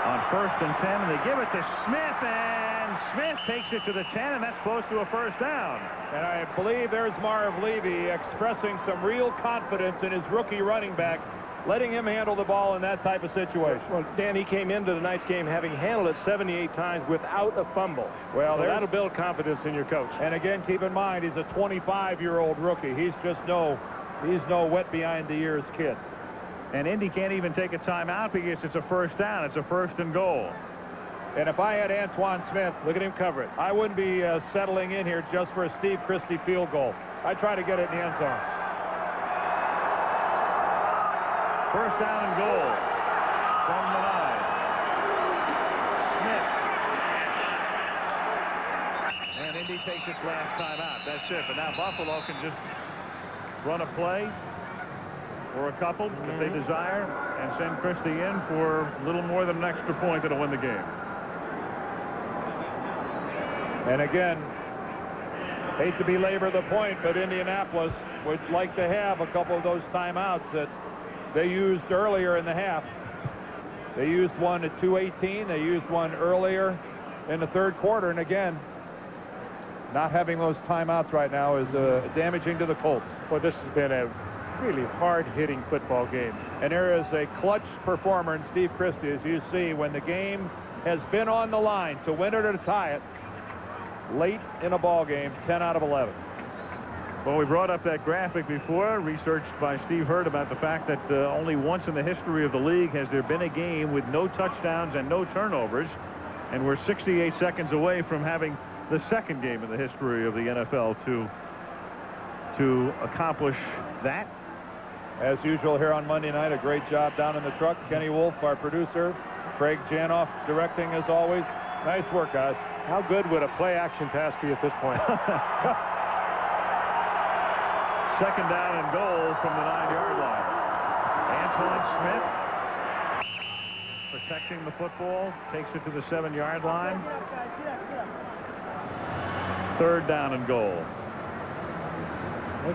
on 1st and 10, and they give it to Smith, and Smith takes it to the 10, and that's close to a first down. And I believe there's Marv Levy expressing some real confidence in his rookie running back, letting him handle the ball in that type of situation. Well, Dan, he came into tonight's game having handled it 78 times without a fumble. Well, so that'll build confidence in your coach. And again, keep in mind, he's a 25-year-old rookie. He's no wet behind the ears kid. And Indy can't even take a timeout because it's a first down. It's a 1st and goal. And if I had Antoine Smith, look at him cover it, I wouldn't be settling in here just for a Steve Christie field goal. I'd try to get it in the end zone. First down and goal from the 9. Smith. And Indy takes its last time out. That's it. But now Buffalo can just run a play or a couple if they desire and send Christie in for a little more than an extra point that'll win the game. And again, hate to belabor the point, but Indianapolis would like to have a couple of those timeouts that they used earlier in the half. They used one at 2:18. They used one earlier in the 3rd quarter. And again, not having those timeouts right now is damaging to the Colts. Well, this has been a really hard-hitting football game. And there is a clutch performer in Steve Christie, as you see, when the game has been on the line to win it or to tie it late in a ball game, 10 out of 11. Well, we brought up that graphic before, researched by Steve Hurd, about the fact that only once in the history of the league has there been a game with no touchdowns and no turnovers, and we're 68 seconds away from having the 2nd game in the history of the NFL to accomplish that. As usual here on Monday night, a great job down in the truck. Kenny Wolf, our producer. Craig Janoff directing as always. Nice work, guys. How good would a play-action pass be at this point? Second down and goal from the 9-yard line. Antoine Smith protecting the football, takes it to the 7-yard line. Third down and goal.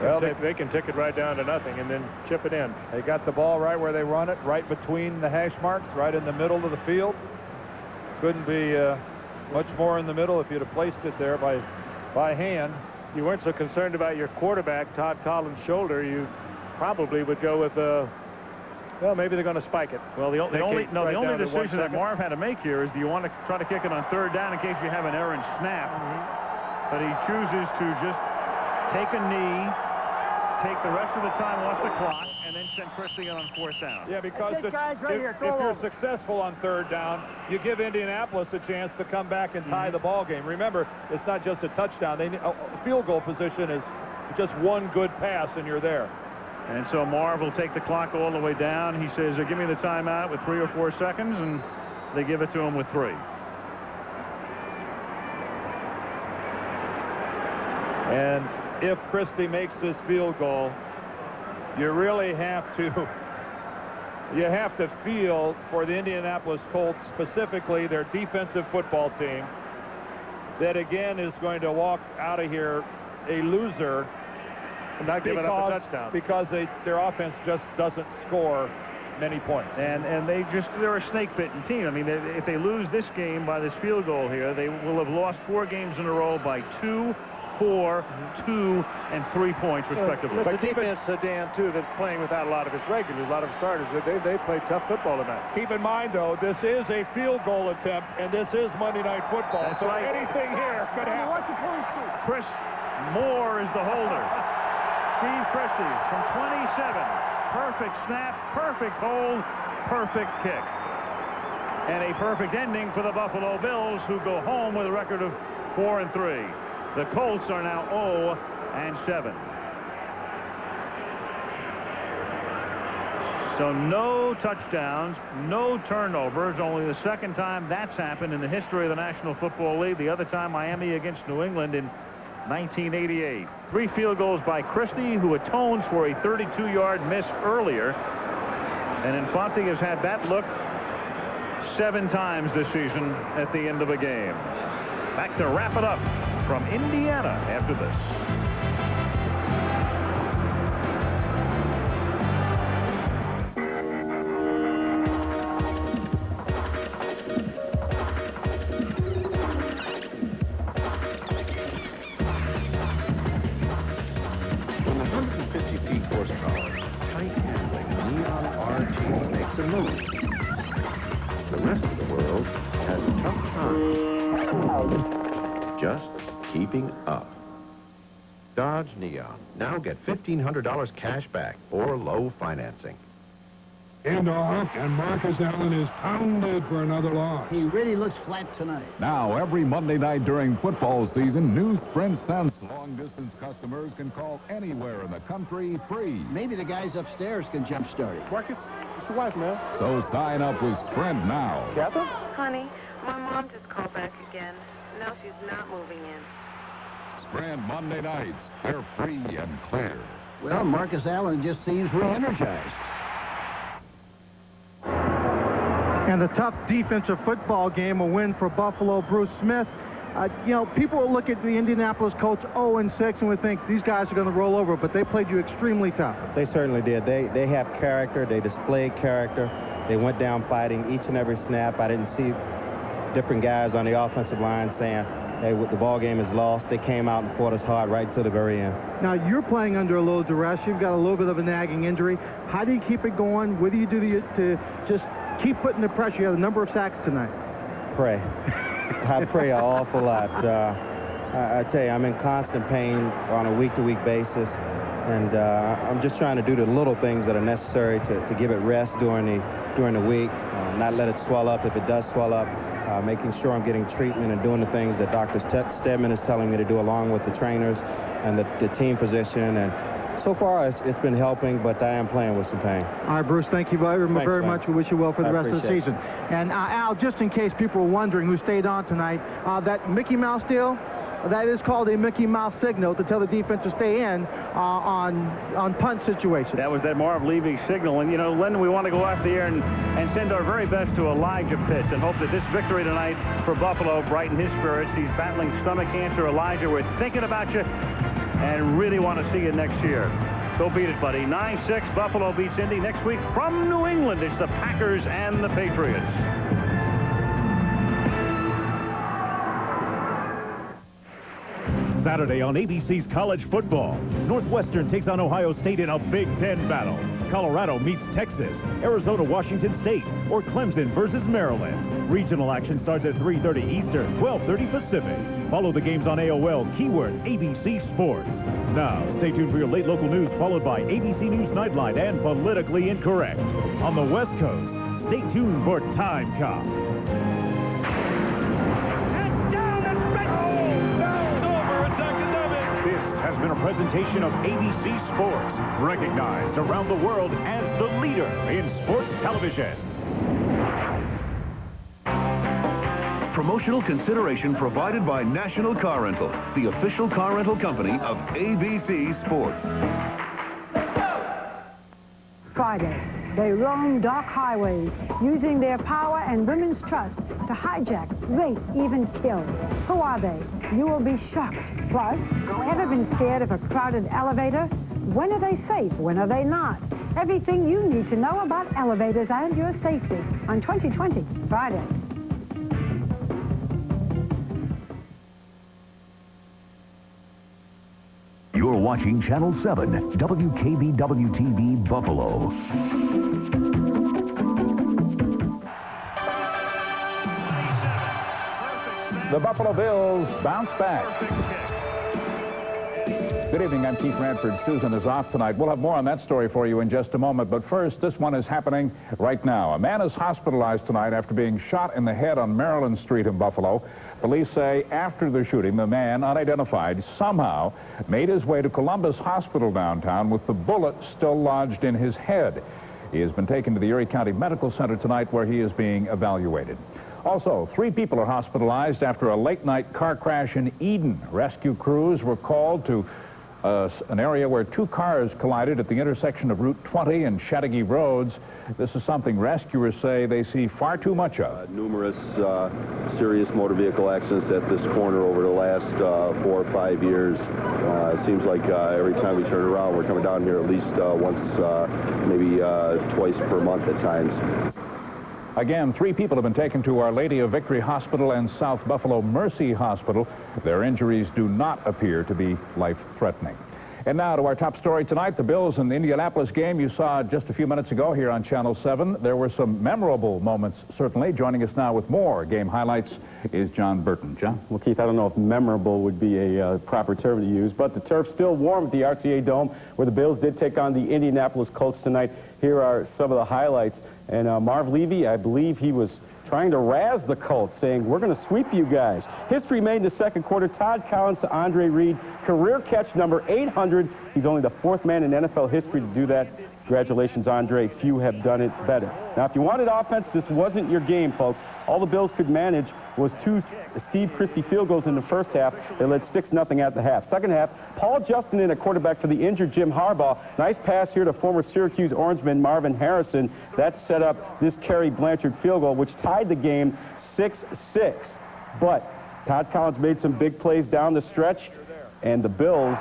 Well, they can tick it right down to nothing and then chip it in. They got the ball right where they run it, right between the hash marks, right in the middle of the field. Couldn't be much more in the middle if you'd have placed it there by hand. You weren't so concerned about your quarterback, Todd Collins' shoulder. You probably would go with well, maybe they're going to spike it. Well, the only decision that Marv had to make here is, do you want to try to kick it on third down in case you have an errant snap? But he chooses to just take a knee, take the rest of the time off the clock, and then send Christie on fourth down. Yeah, because if you're successful on third down, you give Indianapolis a chance to come back and tie the ball game. Remember, it's not just a touchdown. Field goal position is just one good pass, and you're there. And so Marv will take the clock all the way down. He says, give me the timeout with 3 or 4 seconds, and they give it to him with 3. And if Christie makes this field goal, you really have to feel for the Indianapolis Colts, specifically their defensive football team, that again is going to walk out of here a loser. Not giving up a touchdown. Because their offense just doesn't score many points. And they're a snake-bitten team. I mean, if they lose this game by this field goal here, they will have lost 4 games in a row by 2, 4, 2, and 3 points, respectively. But the defense, Dan, too, that's playing without a lot of his regulars, a lot of starters. They play tough football tonight. Keep in mind, though, this is a field goal attempt, and this is Monday Night Football. That's so right. Anything here could happen. Chris Moore is the holder. Steve Christie from 27. Perfect snap, perfect hold, perfect kick. And a perfect ending for the Buffalo Bills, who go home with a record of 4-3. The Colts are now 0-7. So no touchdowns, no turnovers. Only the second time that's happened in the history of the National Football League. The other time, Miami against New England in 1988. 3 field goals by Christie, who atones for a 32-yard miss earlier. And Infante has had that look 7 times this season at the end of a game. Back to wrap it up from Indiana after this. When the 150 peak horsepower, tight handling Neon RT makes a move, the rest of the world has a tough time just keeping up. Dodge Neon. Now get $1,500 cash back or low financing. And off, and Marcus Allen is pounded for another loss. He really looks flat tonight. Now, every Monday night during football season, new Sprint Sense long-distance customers can call anywhere in the country free. Maybe the guys upstairs can jump-start it. Marcus, it's your wife, man. So sign up with Sprint now. Catherine? Honey, my mom just called back again. No, she's not moving in. Sprint Monday nights. They're free and clear. Well, Marcus Allen just seems re-energized. And a tough defensive football game, a win for Buffalo. Bruce Smith. You know, people will look at the Indianapolis Colts 0-6 and would think these guys are going to roll over, but they played you extremely tough. They certainly did. They have character. They displayed character. They went down fighting each and every snap. I didn't see different guys on the offensive line saying, hey, the ball game is lost. They came out and fought us hard right to the very end. Now, you're playing under a little duress. You've got a little bit of a nagging injury. How do you keep it going? What do you do to just keep putting the pressure? You have a number of sacks tonight. Pray. I pray an awful lot. I tell you, I'm in constant pain on a week-to-week basis, and I'm just trying to do the little things that are necessary to give it rest during the week, not let it swell up if it does swell up, making sure I'm getting treatment and doing the things that Dr. Stedman is telling me to do along with the trainers and the team physician. And So far, it's been helping, but I am playing with some pain. All right, Bruce, thank you very much. We wish you well for the rest of the season. And Al, just in case people were wondering who stayed on tonight, that Mickey Mouse deal, that is called a Mickey Mouse signal to tell the defense to stay in on punt situations. That was that Marv Levy signal. And, you know, Len, we want to go off the air and send our very best to Elijah Pitts and hope that this victory tonight for Buffalo brighten his spirits. He's battling stomach cancer. Elijah, we're thinking about you and really want to see you next year. Go beat it, buddy. 9-6, Buffalo beats Indy. Next week from New England, it's the Packers and the Patriots. Saturday on ABC's College Football. Northwestern takes on Ohio State in a Big Ten battle. Colorado meets Texas, Arizona, Washington State, or Clemson versus Maryland. Regional action starts at 3:30 Eastern, 12:30 Pacific. Follow the games on AOL, keyword ABC Sports. Now, stay tuned for your late local news, followed by ABC News Nightline and Politically Incorrect. On the West Coast, stay tuned for Time Cop. Has been a presentation of ABC Sports, recognized around the world as the leader in sports television. Promotional consideration provided by National Car Rental, the official car rental company of ABC Sports. Friday, they roam dark highways, using their power and women's trust to hijack, rape, even kill. Who are they? You will be shocked. Plus, ever been scared of a crowded elevator? When are they safe? When are they not? Everything you need to know about elevators and your safety on 2020 Friday. You're watching Channel 7, WKBW-TV Buffalo. The Buffalo Bills bounce back. Good evening, I'm Keith Radford. Susan is off tonight. We'll have more on that story for you in just a moment. But first, this one is happening right now. A man is hospitalized tonight after being shot in the head on Maryland Street in Buffalo. Police say after the shooting, the man, unidentified, somehow made his way to Columbus Hospital downtown with the bullet still lodged in his head. He has been taken to the Erie County Medical Center tonight where he is being evaluated. Also, 3 people are hospitalized after a late-night car crash in Eden. Rescue crews were called to an area where 2 cars collided at the intersection of Route 20 and Chattagee Roads. This is something rescuers say they see far too much of. Numerous serious motor vehicle accidents at this corner over the last 4 or 5 years. It seems like every time we turn around, we're coming down here at least once, maybe twice per month at times. Again, 3 people have been taken to Our Lady of Victory Hospital and South Buffalo Mercy Hospital. Their injuries do not appear to be life-threatening. And now to our top story tonight, the Bills in the Indianapolis game you saw just a few minutes ago here on Channel 7. There were some memorable moments, certainly. Joining us now with more game highlights is John Burton. John? Well, Keith, I don't know if memorable would be a proper term to use, but the turf still warm at the RCA Dome, where the Bills did take on the Indianapolis Colts tonight. Here are some of the highlights. And Marv Levy, I believe he was trying to razz the Colts, saying, we're going to sweep you guys. History made in the second quarter. Todd Collins to Andre Reed. Career catch number 800. He's only the 4th man in NFL history to do that. Congratulations, Andre. Few have done it better. Now, if you wanted offense, this wasn't your game, folks. All the Bills could manage was 2 Steve Christie field goals in the first half. They led 6-0 at the half. Second half, Paul Justin in a quarterback for the injured Jim Harbaugh. Nice pass here to former Syracuse Orangeman Marvin Harrison. That set up this Kerry Blanchard field goal, which tied the game 6-6. But Todd Collins made some big plays down the stretch, and the Bills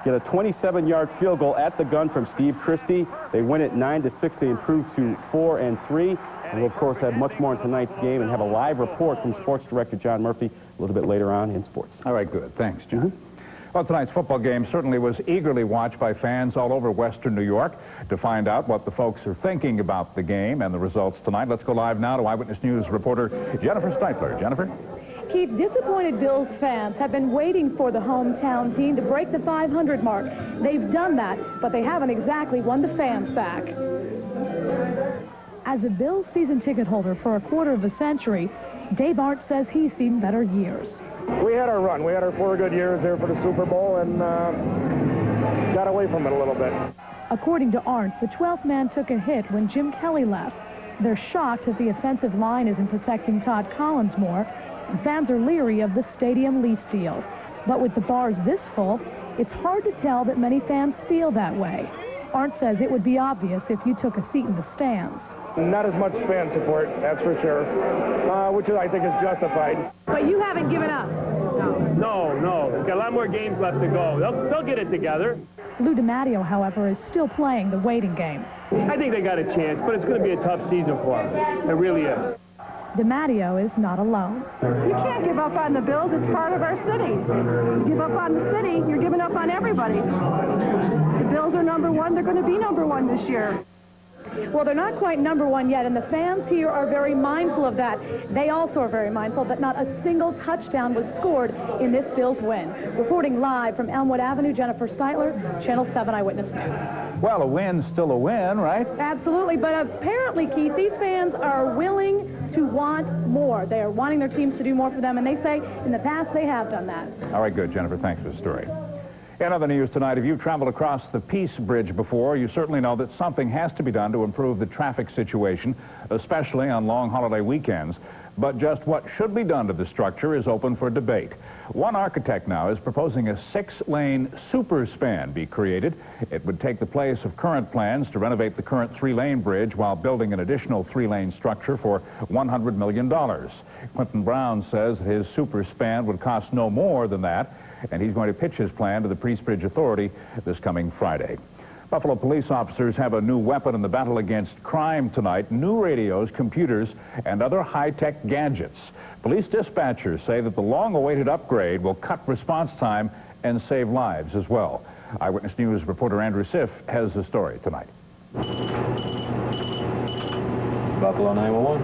get a 27-yard field goal at the gun from Steve Christie. They win it 9-6. They improve to 4-3. And we'll, of course, have much more in tonight's game and have a live report from sports director John Murphy a little bit later on in sports. All right, good. Thanks, John. Well, tonight's football game certainly was eagerly watched by fans all over Western New York. To find out what the folks are thinking about the game and the results tonight, let's go live now to Eyewitness News reporter Jennifer Steitler. Jennifer? Keith, disappointed Bills fans have been waiting for the hometown team to break the 500 mark. They've done that, but they haven't exactly won the fans back. As a Bills season ticket holder for a quarter of a century, Dave Art says he's seen better years. We had our run. We had our 4 good years there for the Super Bowl, and got away from it a little bit. According to Arndt, the 12th man took a hit when Jim Kelly left. They're shocked that the offensive line isn't protecting Todd Collins more. And fans are leery of the stadium lease deal. But with the bars this full, it's hard to tell that many fans feel that way. Arndt says it would be obvious if you took a seat in the stands. Not as much fan support, that's for sure, which I think is justified. But you haven't given up. No. There's got a lot more games left to go. They'll get it together. Lou DiMatteo, however, is still playing the waiting game. I think they got a chance, but it's going to be a tough season for them. It really is. DiMatteo is not alone. You can't give up on the Bills. It's part of our city. You give up on the city, you're giving up on everybody. The Bills are #1. They're going to be #1 this year. Well, they're not quite #1 yet, and the fans here are very mindful of that. They also are very mindful that not a single touchdown was scored in this Bills win. Reporting live from Elmwood Avenue, Jennifer Steitler, Channel 7 Eyewitness News. Well, a win's still a win, right? Absolutely, but apparently, Keith, these fans are willing to want more. They are wanting their teams to do more for them, and they say in the past they have done that. All right, good, Jennifer. Thanks for the story. In other news tonight, if you've traveled across the Peace Bridge before, you certainly know that something has to be done to improve the traffic situation, especially on long holiday weekends. But just what should be done to the structure is open for debate. One architect now is proposing a 6-lane super span be created. It would take the place of current plans to renovate the current 3-lane bridge while building an additional 3-lane structure for $100 million. Quentin Brown says his super span would cost no more than that, and he's going to pitch his plan to the Peace Bridge Authority this coming Friday. Buffalo police officers have a new weapon in the battle against crime tonight: new radios, computers, and other high-tech gadgets. Police dispatchers say that the long-awaited upgrade will cut response time and save lives as well. Eyewitness News reporter Andrew Siff has the story tonight. Buffalo 911.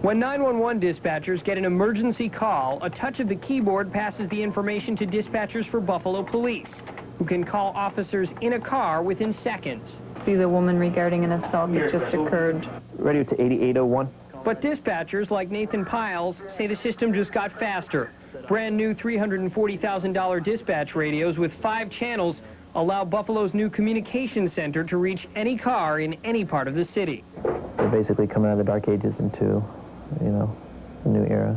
When 911 dispatchers get an emergency call, a touch of the keyboard passes the information to dispatchers for Buffalo Police, who can call officers in a car within seconds. See the woman regarding an assault that just occurred. Radio to 8801. But dispatchers like Nathan Piles say the system just got faster. Brand new $340,000 dispatch radios with 5 channels allow Buffalo's new communication center to reach any car in any part of the city. We're basically coming out of the dark ages into, a new era.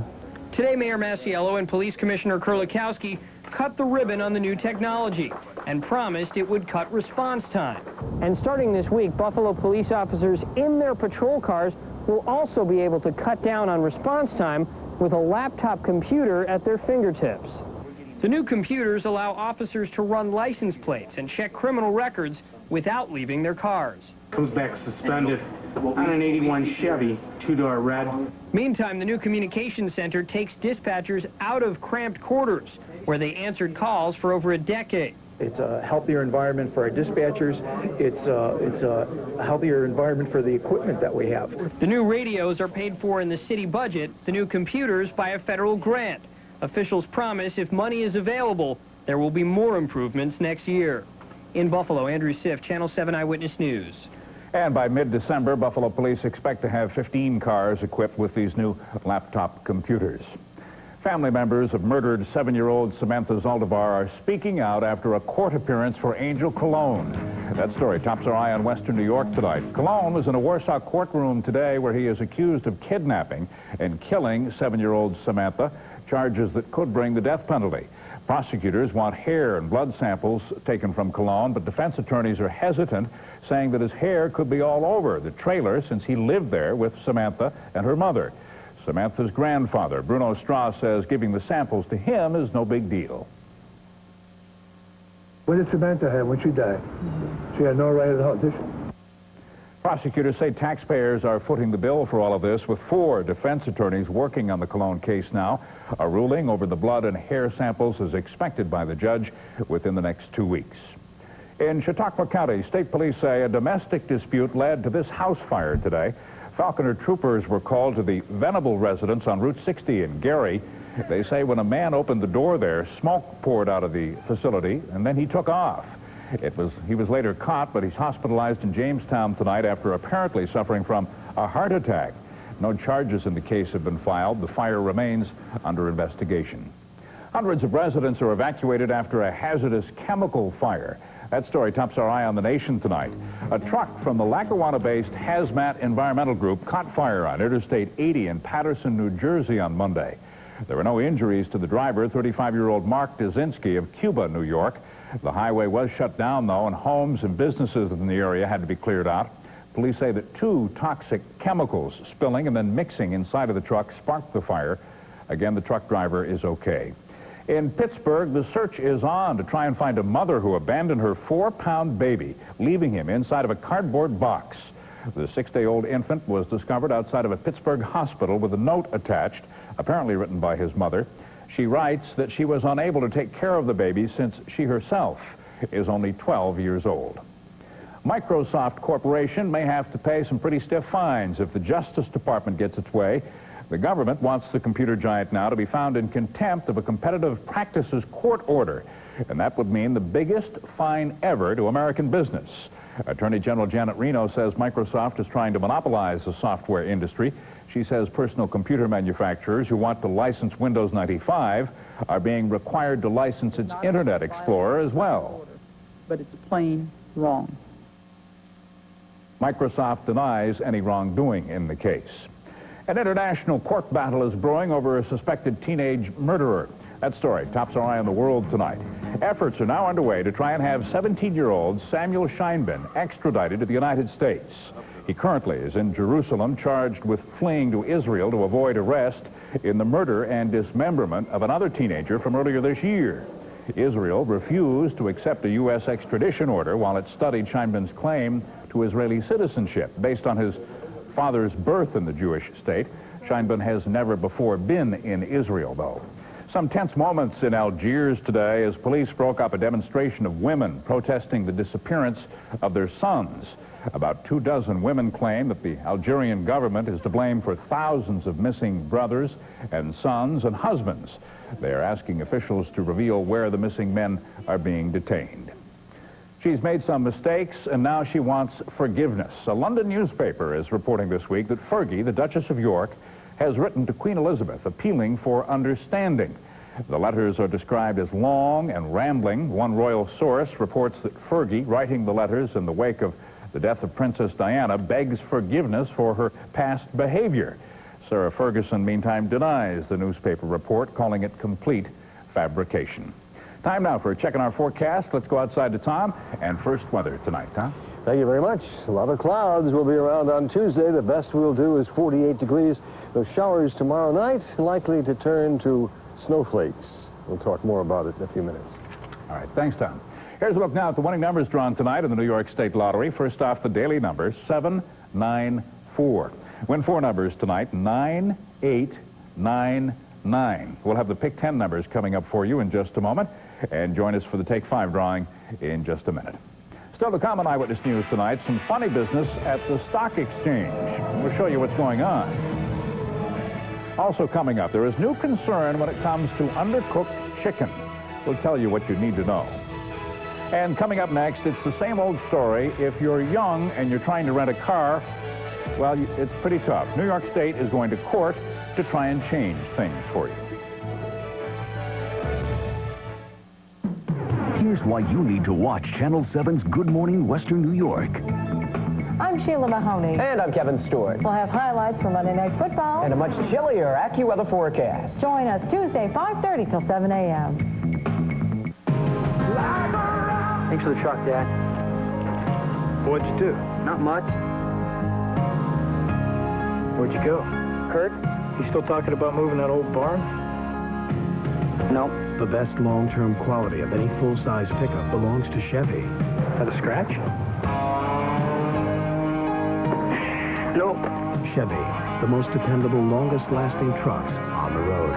Today, Mayor Masiello and Police Commissioner Kurlikowski cut the ribbon on the new technology and promised it would cut response time. And starting this week, Buffalo police officers in their patrol cars will also be able to cut down on response time with a laptop computer at their fingertips. The new computers allow officers to run license plates and check criminal records without leaving their cars. Comes back suspended on an 81 Chevy, 2-door red. Meantime, the new communication center takes dispatchers out of cramped quarters where they answered calls for over a decade. It's a healthier environment for our dispatchers. It's a healthier environment for the equipment that we have. The new radios are paid for in the city budget, the new computers by a federal grant. Officials promise if money is available, there will be more improvements next year. In Buffalo, Andrew Siff, Channel 7 Eyewitness News. And by mid-December, Buffalo police expect to have 15 cars equipped with these new laptop computers. Family members of murdered 7-year-old Samantha Zaldivar are speaking out after a court appearance for Angel Colon. That story tops our eye on Western New York tonight. Colon was in a Warsaw courtroom today where he is accused of kidnapping and killing 7-year-old Samantha, charges that could bring the death penalty. Prosecutors want hair and blood samples taken from Colon, but defense attorneys are hesitant, saying that his hair could be all over the trailer since he lived there with Samantha and her mother. Samantha's grandfather, Bruno Strauss, says giving the samples to him is no big deal. What did Samantha have when she died? She had no right at all, did she? Prosecutors say taxpayers are footing the bill for all of this, with 4 defense attorneys working on the Colon case now. A ruling over the blood and hair samples is expected by the judge within the next 2 weeks. In Chautauqua County, state police say a domestic dispute led to this house fire today. Falconer troopers were called to the Venable residence on Route 60 in Gary. They say when a man opened the door there, smoke poured out of the facility, and then he took off. He was later caught, but he's hospitalized in Jamestown tonight after apparently suffering from a heart attack. No charges in the case have been filed. The fire remains under investigation. Hundreds of residents are evacuated after a hazardous chemical fire. That story tops our eye on the nation tonight. A truck from the Lackawanna-based Hazmat Environmental Group caught fire on Interstate 80 in Patterson, New Jersey on Monday. There were no injuries to the driver, 35-year-old Mark Dazinski of Cuba, New York. The highway was shut down, though, and homes and businesses in the area had to be cleared out. Police say that 2 toxic chemicals spilling and then mixing inside of the truck sparked the fire. Again, the truck driver is okay. In Pittsburgh, the search is on to try and find a mother who abandoned her 4-pound baby, leaving him inside of a cardboard box. The 6-day-old infant was discovered outside of a Pittsburgh hospital with a note attached, apparently written by his mother. She writes that she was unable to take care of the baby since she herself is only 12 years old. Microsoft Corporation may have to pay some pretty stiff fines if the Justice Department gets its way. The government wants the computer giant now to be found in contempt of a competitive practices court order, and that would mean the biggest fine ever to American business. Attorney General Janet Reno says Microsoft is trying to monopolize the software industry. She says personal computer manufacturers who want to license Windows 95 are being required to license its Internet Explorer as well. But it's plain wrong. Microsoft denies any wrongdoing in the case. An international court battle is brewing over a suspected teenage murderer. That story tops our eye on the world tonight. Efforts are now underway to try and have 17-year-old Samuel Scheinben extradited to the United States. He currently is in Jerusalem, charged with fleeing to Israel to avoid arrest in the murder and dismemberment of another teenager from earlier this year. Israel refused to accept a U.S. extradition order while it studied Scheinben's claim to Israeli citizenship based on his father's birth in the Jewish state. Scheinben has never before been in Israel, though. Some tense moments in Algiers today as police broke up a demonstration of women protesting the disappearance of their sons. About 24 women claim that the Algerian government is to blame for thousands of missing brothers and sons and husbands. They are asking officials to reveal where the missing men are being detained. She's made some mistakes, and now she wants forgiveness. A London newspaper is reporting this week that Fergie, the Duchess of York, has written to Queen Elizabeth appealing for understanding. The letters are described as long and rambling. One royal source reports that Fergie, writing the letters in the wake of the death of Princess Diana, begs forgiveness for her past behavior. Sarah Ferguson, meantime, denies the newspaper report, calling it complete fabrication. Time now for a check on our forecast. Let's go outside to Tom. And first, weather tonight, Tom. Thank you very much. A lot of clouds will be around on Tuesday. The best we'll do is 48 degrees. Those showers tomorrow night likely to turn to snowflakes. We'll talk more about it in a few minutes. All right. Thanks, Tom. Here's a look now at the winning numbers drawn tonight in the New York State Lottery. First off, the daily numbers, 7, 9, 4. Win 4 numbers tonight, 9, 8, 9, 9. We'll have the pick 10 numbers coming up for you in just a moment. And join us for the Take 5 drawing in just a minute. Still to come on Eyewitness News tonight, some funny business at the stock exchange. We'll show you what's going on. Also coming up, there is new concern when it comes to undercooked chicken. We'll tell you what you need to know. And coming up next, it's the same old story. If you're young and you're trying to rent a car, well, it's pretty tough. New York State is going to court to try and change things for you. Here's why you need to watch Channel 7's Good Morning Western New York. I'm Sheila Mahoney. And I'm Kevin Stewart. We'll have highlights from Monday Night Football. And a much chillier AccuWeather forecast. Join us Tuesday, 5:30 till 7 a.m. Thanks for the truck, Dad. What'd you do? Not much. Where'd you go? Kurt's. You still talking about moving that old barn? No. The best long-term quality of any full-size pickup belongs to Chevy. Had a scratch? Nope. Chevy, the most dependable, longest-lasting trucks on the road.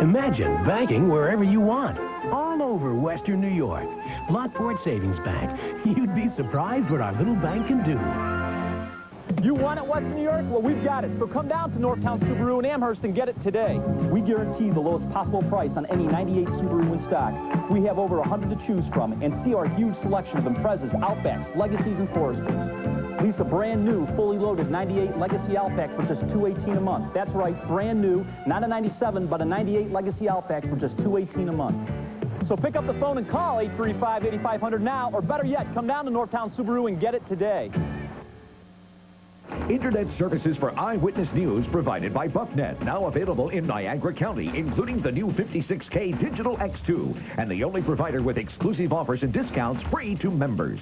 Imagine banking wherever you want, all over Western New York. Lockport Savings Bank. You'd be surprised what our little bank can do. You want it, Western New York? Well, we've got it. So come down to Northtown Subaru in Amherst and get it today. We guarantee the lowest possible price on any 98 Subaru in stock. We have over 100 to choose from, and see our huge selection of Imprezas, Outbacks, Legacies, and Foresters. Lease a brand new, fully loaded 98 Legacy Outback for just $218 a month. That's right, brand new, not a 97, but a 98 Legacy Outback for just $218 a month. So pick up the phone and call 835-8500 now, or better yet, come down to Northtown Subaru and get it today. Internet services for Eyewitness News provided by BuffNet, now available in Niagara County, including the new 56K Digital X2, and the only provider with exclusive offers and discounts free to members.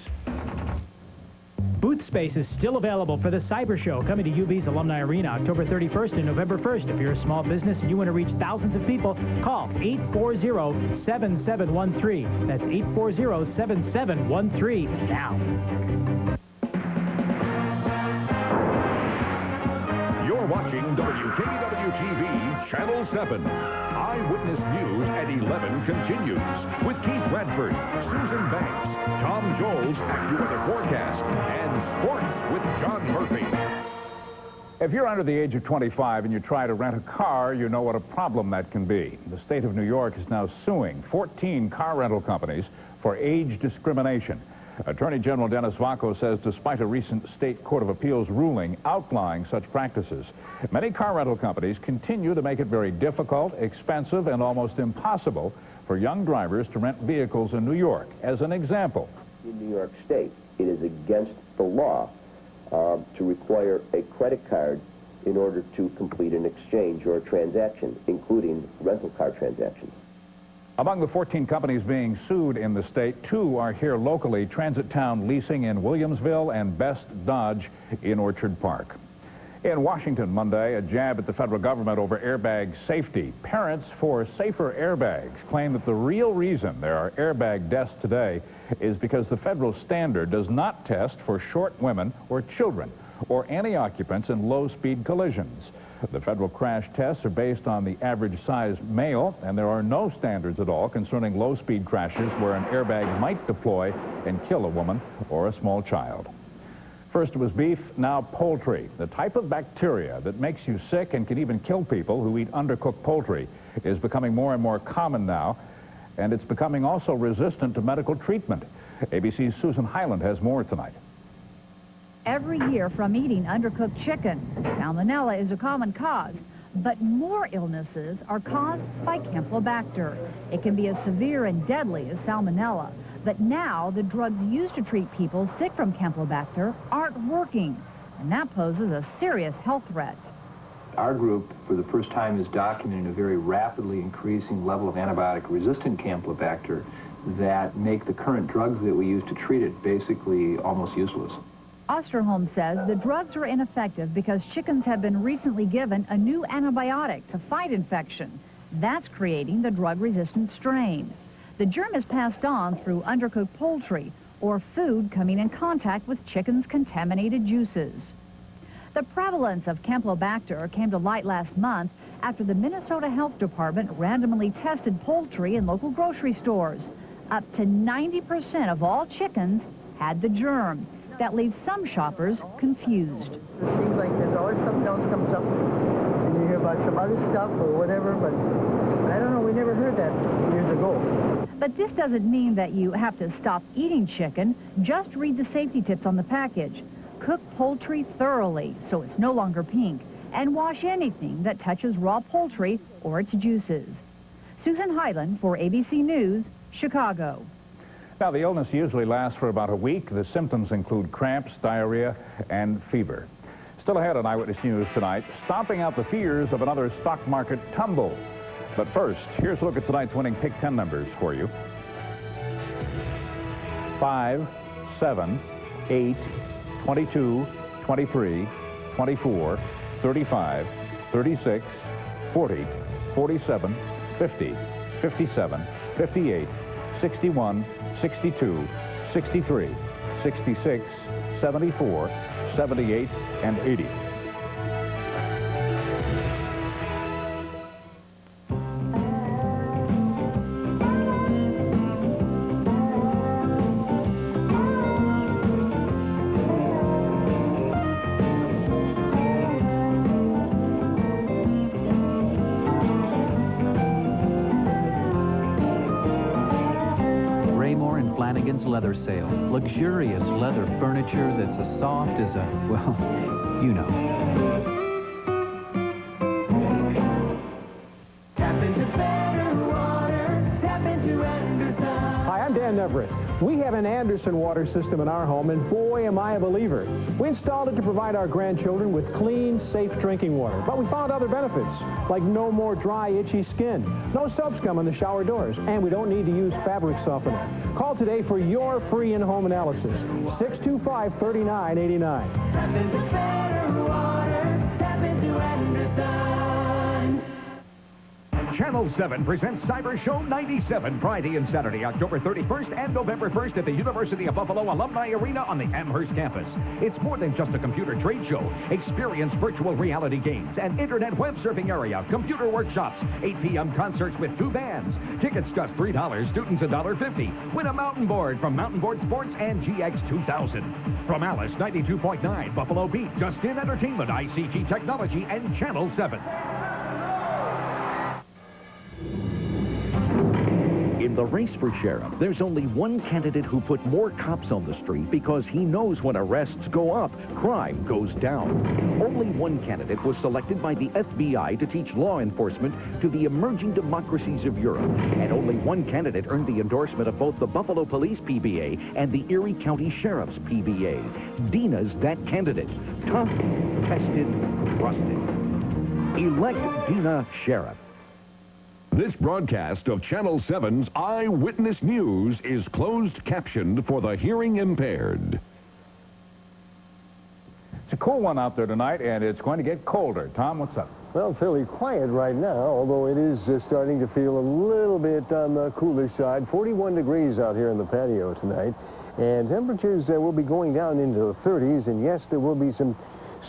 Booth space is still available for the Cyber Show coming to UB's Alumni Arena October 31st and November 1st. If you're a small business and you want to reach thousands of people, call 840-7713. That's 840-7713 now. You're watching WKWTV Channel 7. Eyewitness News at 11 continues with Keith Radford, Susan Banks, Tom Joel's AccuWeather forecast, and sports with John Murphy. If you're under the age of 25 and you try to rent a car, you know what a problem that can be. The state of New York is now suing 14 car rental companies for age discrimination. Attorney General Dennis Vacco says despite a recent state court of appeals ruling outlining such practices, many car rental companies continue to make it very difficult, expensive, and almost impossible for young drivers to rent vehicles in New York. As an example, in New York State, it is against the law to require a credit card in order to complete an exchange or a transaction, including rental car transactions. among the 14 companies being sued in the state, 2 are here locally, Transit Town Leasing in Williamsville and Best Dodge in Orchard Park. In Washington Monday, a jab at the federal government over airbag safety. Parents for safer airbags claim that the real reason there are airbag deaths today is because the federal standard does not test for short women or children or any occupants in low-speed collisions. The federal crash tests are based on the average size male, and there are no standards at all concerning low-speed crashes where an airbag might deploy and kill a woman or a small child. First it was beef, now poultry. The type of bacteria that makes you sick and can even kill people who eat undercooked poultry is becoming more and more common now, and it's becoming also resistant to medical treatment. ABC's Susan Hyland has more tonight. Every year from eating undercooked chicken, salmonella is a common cause, but more illnesses are caused by Campylobacter. It can be as severe and deadly as salmonella, but now the drugs used to treat people sick from Campylobacter aren't working, and that poses a serious health threat. Our group, for the first time, is documenting a very rapidly increasing level of antibiotic-resistant Campylobacter that make the current drugs that we use to treat it basically almost useless. Osterholm says the drugs are ineffective because chickens have been recently given a new antibiotic to fight infection. That's creating the drug-resistant strain. The germ is passed on through undercooked poultry or food coming in contact with chicken's contaminated juices. The prevalence of Campylobacter came to light last month after the Minnesota Health Department randomly tested poultry in local grocery stores. Up to 90% of all chickens had the germ. That leaves some shoppers confused. It seems like there's always something else comes up, and you hear about some other stuff or whatever, but I don't know, we never heard that years ago. But this doesn't mean that you have to stop eating chicken. Just read the safety tips on the package. Cook poultry thoroughly so it's no longer pink, and wash anything that touches raw poultry or its juices. Susan Hyland for ABC News, Chicago. Now, the illness usually lasts for about a week. The symptoms include cramps, diarrhea, and fever. Still ahead on Eyewitness News tonight, stomping out the fears of another stock market tumble. But first, here's a look at tonight's winning Pick 10 numbers for you. 5, 7, 8, 22, 23, 24, 35, 36, 40, 47, 50, 57, 58, 61, 62, 63, 66, 74, 78, and 80. Flanagan's Leather Sale. Luxurious leather furniture that's as soft as a, well, you know. Tap into better water. Tap into Anderson. Hi, I'm Dan Everett. We have an Anderson water system in our home, and boy, am I a believer. We installed it to provide our grandchildren with clean, safe drinking water. But we found other benefits, like no more dry, itchy skin, no soap scum on the shower doors, and we don't need to use fabric softener. Call today for your free in-home analysis, 625-3989. Tap into better water. Tap into Anderson. Channel 7 presents Cyber Show 97 Friday and Saturday, October 31st and November 1st at the University of Buffalo Alumni Arena on the Amherst campus. It's more than just a computer trade show. Experience virtual reality games, an internet web surfing area, computer workshops, 8 p.m. concerts with 2 bands. Tickets just $3, students $1.50. Win a mountain board from Mountain Board Sports and GX 2000. From Alice 92.9, Buffalo Beat, Just In Entertainment, ICG Technology, and Channel 7. In the race for sheriff, there's only one candidate who put more cops on the street because he knows when arrests go up, crime goes down. Only one candidate was selected by the FBI to teach law enforcement to the emerging democracies of Europe. And only one candidate earned the endorsement of both the Buffalo Police PBA and the Erie County Sheriff's PBA. Dina's that candidate. Tough, tested, trusted. Elect Dina Sheriff. This broadcast of Channel 7's Eyewitness News is closed captioned for the hearing impaired. It's a cool one out there tonight, and it's going to get colder. Tom, what's up? Well, fairly quiet right now, although it is starting to feel a little bit on the cooler side. 41 degrees out here in the patio tonight, and temperatures will be going down into the 30s, and yes, there will be some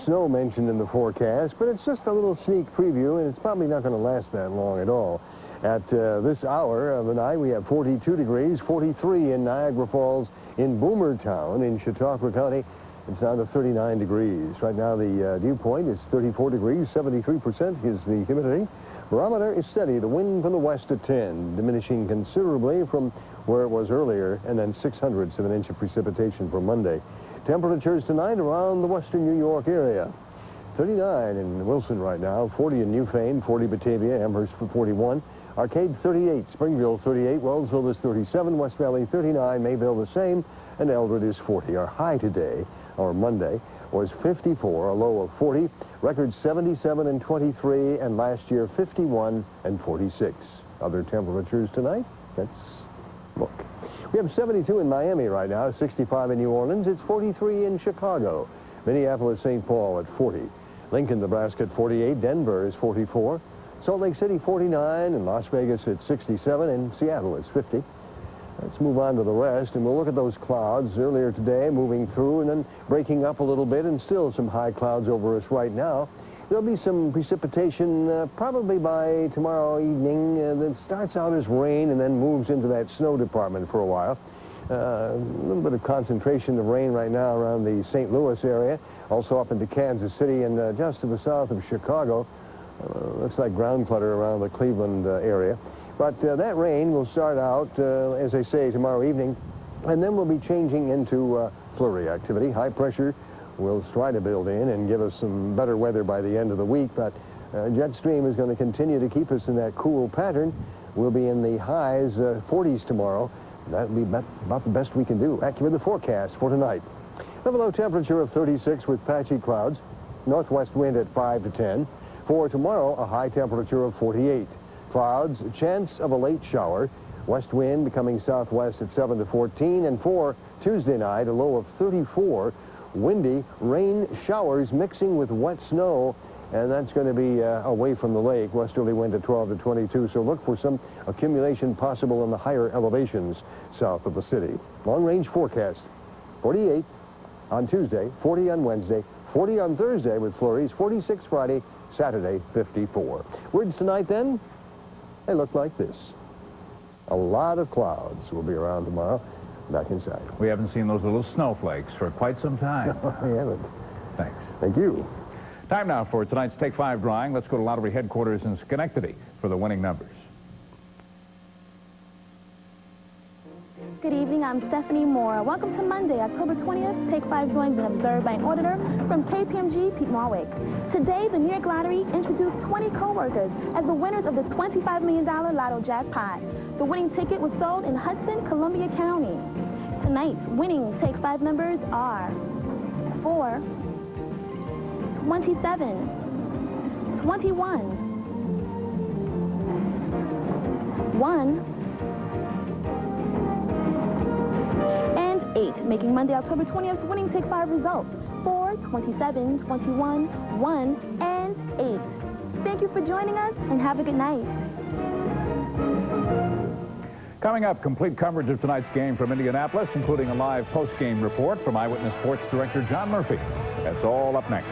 snow mentioned in the forecast, but it's just a little sneak preview, and it's probably not going to last that long at all. At this hour of the night, we have 42 degrees, 43 in Niagara Falls, in Boomertown, in Chautauqua County. It's down to 39 degrees. Right now, the dew point is 34 degrees, 73% is the humidity. Barometer is steady. The wind from the west at 10, diminishing considerably from where it was earlier, and then 0.06 of an inch of precipitation for Monday. Temperatures tonight around the western New York area. 39 in Wilson right now, 40 in Newfane, 40 Batavia, Amherst for 41. Arcade 38, Springville 38, Wellsville is 37, West Valley 39, Mayville the same, and Eldred is 40. Our high today, or Monday, was 54, a low of 40. Records 77 and 23, and last year 51 and 46. Other temperatures tonight? Let's look. We have 72 in Miami right now, 65 in New Orleans. It's 43 in Chicago. Minneapolis, St. Paul at 40. Lincoln, Nebraska at 48. Denver is 44. Salt Lake City 49, and Las Vegas at 67, and Seattle is 50. Let's move on to the west, and we'll look at those clouds earlier today, moving through and then breaking up a little bit, and still some high clouds over us right now. There'll be some precipitation probably by tomorrow evening that starts out as rain and then moves into that snow department for a while. A little bit of concentration of rain right now around the St. Louis area, also up into Kansas City and just to the south of Chicago. Looks like ground clutter around the Cleveland area. But that rain will start out, as I say, tomorrow evening, and then we'll be changing into flurry activity. High pressure will try to build in and give us some better weather by the end of the week, but jet stream is going to continue to keep us in that cool pattern. We'll be in the highs 40s tomorrow. That'll be about the best we can do. Accurate the forecast for tonight. A low temperature of 36 with patchy clouds. Northwest wind at 5 to 10. For tomorrow, a high temperature of 48. Clouds, chance of a late shower. West wind becoming southwest at 7 to 14. And for Tuesday night, a low of 34. Windy, rain showers mixing with wet snow. And that's going to be away from the lake. Westerly wind at 12 to 22. So look for some accumulation possible in the higher elevations south of the city. Long-range forecast, 48 on Tuesday, 40 on Wednesday, 40 on Thursday with flurries, 46 Friday, Saturday, 54. Words tonight, then, they look like this. A lot of clouds will be around tomorrow. Back inside. We haven't seen those little snowflakes for quite some time. No, we haven't. Thanks. Thank you. Time now for tonight's Take 5 drawing. Let's go to Lottery headquarters in Schenectady for the winning numbers. Good Good evening, I'm Stephanie Moore. Welcome to Monday, October 20th. Take 5 drawings and observed by an auditor from KPMG, Pete Marwick. Today, the New York Lottery introduced 20 co-workers as the winners of the $25 million Lotto jackpot. The winning ticket was sold in Hudson, Columbia County. Tonight's winning Take 5 numbers are 4, 27, 21, 1, and 8, making Monday, October 20th winning Take 5 results 4, 27, 21, 1, and 8. Thank you for joining us, and have a good night. Coming up, complete coverage of tonight's game from Indianapolis, including a live post-game report from Eyewitness Sports Director John Murphy. That's all up next.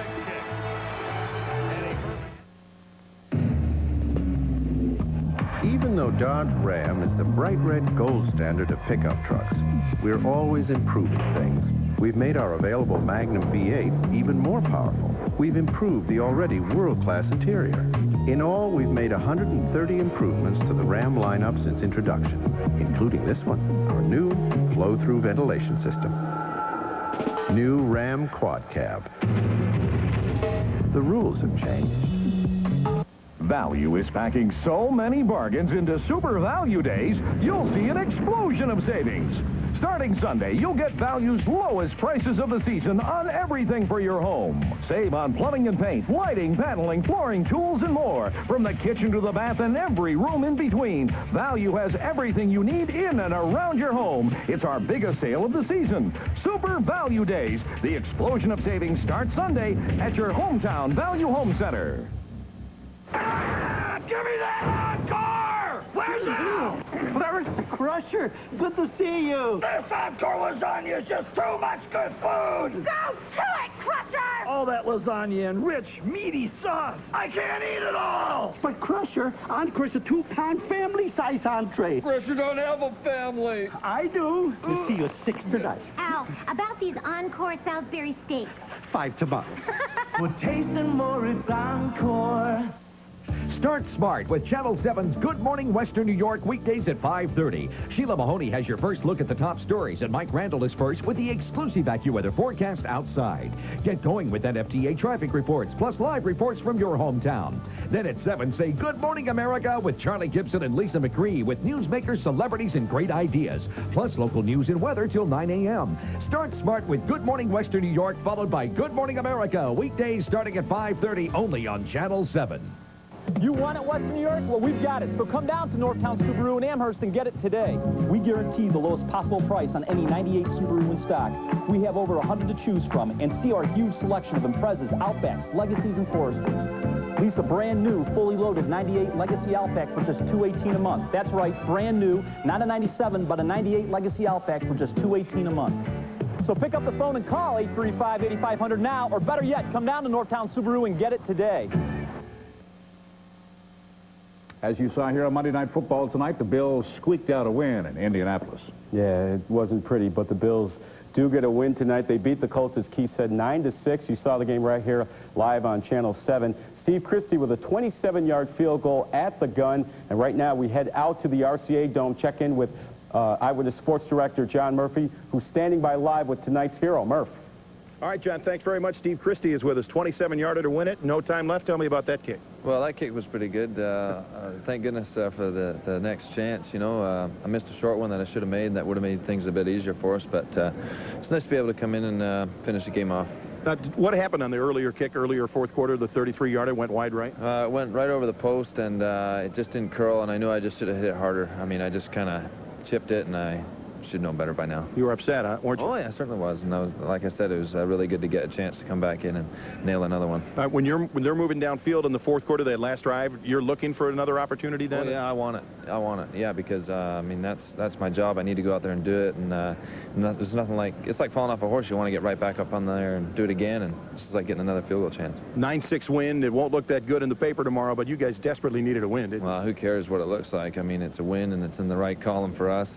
Even though Dodge Ram is the bright red gold standard of pickup trucks, we're always improving things. We've made our available Magnum V8s even more powerful. We've improved the already world-class interior. In all, we've made 130 improvements to the Ram lineup since introduction, including this one, our new flow-through ventilation system. New Ram Quad Cab. The rules have changed. Value is packing so many bargains into Super Value Days, you'll see an explosion of savings. Starting Sunday, you'll get Value's lowest prices of the season on everything for your home. Save on plumbing and paint, lighting, paneling, flooring, tools, and more. From the kitchen to the bath and every room in between, Value has everything you need in and around your home. It's our biggest sale of the season. Super Value Days. The explosion of savings starts Sunday at your hometown Value Home Center. Give me that encore! Where's Al? There's the Crusher. Good to see you. This encore lasagna is just too much good food! Go to it, Crusher! All that lasagna and rich, meaty sauce. I can't eat it all! But Crusher, Encore's a 2-pound family-size entree. Crusher don't have a family. I do. We'll see you at 6 tonight. Al, about these Encore Salisbury steaks. 5 tomorrow. We're tasting more at Encore. Start smart with Channel 7's Good Morning Western New York weekdays at 5:30. Sheila Mahoney has your first look at the top stories, and Mike Randall is first with the exclusive AccuWeather forecast outside. Get going with NFTA traffic reports, plus live reports from your hometown. Then at 7, say Good Morning America with Charlie Gibson and Lisa McCree with newsmakers, celebrities, and great ideas. Plus local news and weather till 9 a.m. Start smart with Good Morning Western New York, followed by Good Morning America, weekdays starting at 5:30 only on Channel 7. You want it, Western New York? Well, we've got it. So come down to Northtown Subaru in Amherst and get it today. We guarantee the lowest possible price on any 98 Subaru in stock. We have over 100 to choose from, and see our huge selection of Imprezas, Outbacks, Legacies, and Foresters. Lease a brand new, fully loaded 98 Legacy Outback for just $218 a month. That's right, brand new, not a 97, but a 98 Legacy Outback for just $218 a month. So pick up the phone and call 835-8500 now, or better yet, come down to Northtown Subaru and get it today. As you saw here on Monday Night Football tonight, the Bills squeaked out a win in Indianapolis. Yeah, it wasn't pretty, but the Bills do get a win tonight. They beat the Colts, as Keith said, 9-6. You saw the game right here live on Channel 7. Steve Christie with a 27-yard field goal at the gun. And right now we head out to the RCA Dome, check in with Eyewitness Sports Director John Murphy, who's standing by live with tonight's hero. Murph. All right, John, thanks very much. Steve Christie is with us. 27-yarder to win it. No time left. Tell me about that kick. Well, that kick was pretty good. Thank goodness for the next chance. You know, I missed a short one that I should have made, and that would have made things a bit easier for us. But it's nice to be able to come in and finish the game off. What happened on the earlier kick, earlier fourth quarter, the 33-yarder went wide right? It went right over the post, and it just didn't curl, and I knew I just should have hit it harder. I mean, I just kind of chipped it, and I should know better by now. You were upset, huh? Weren't you? Oh, yeah, I certainly was. And I was, like I said, it was really good to get a chance to come back in and nail another one. When they're moving downfield in the fourth quarter, that last drive, you're looking for another opportunity then? Oh, yeah, I want it. I want it. Yeah, because I mean that's my job. I need to go out there and do it. And there's nothing like, it's like falling off a horse. You want to get right back up on there and do it again, and it's just like getting another field goal chance. 9-6 win. It won't look that good in the paper tomorrow, but you guys desperately needed a win, didn't you? Well, who cares what it looks like? I mean, it's a win, and it's in the right column for us.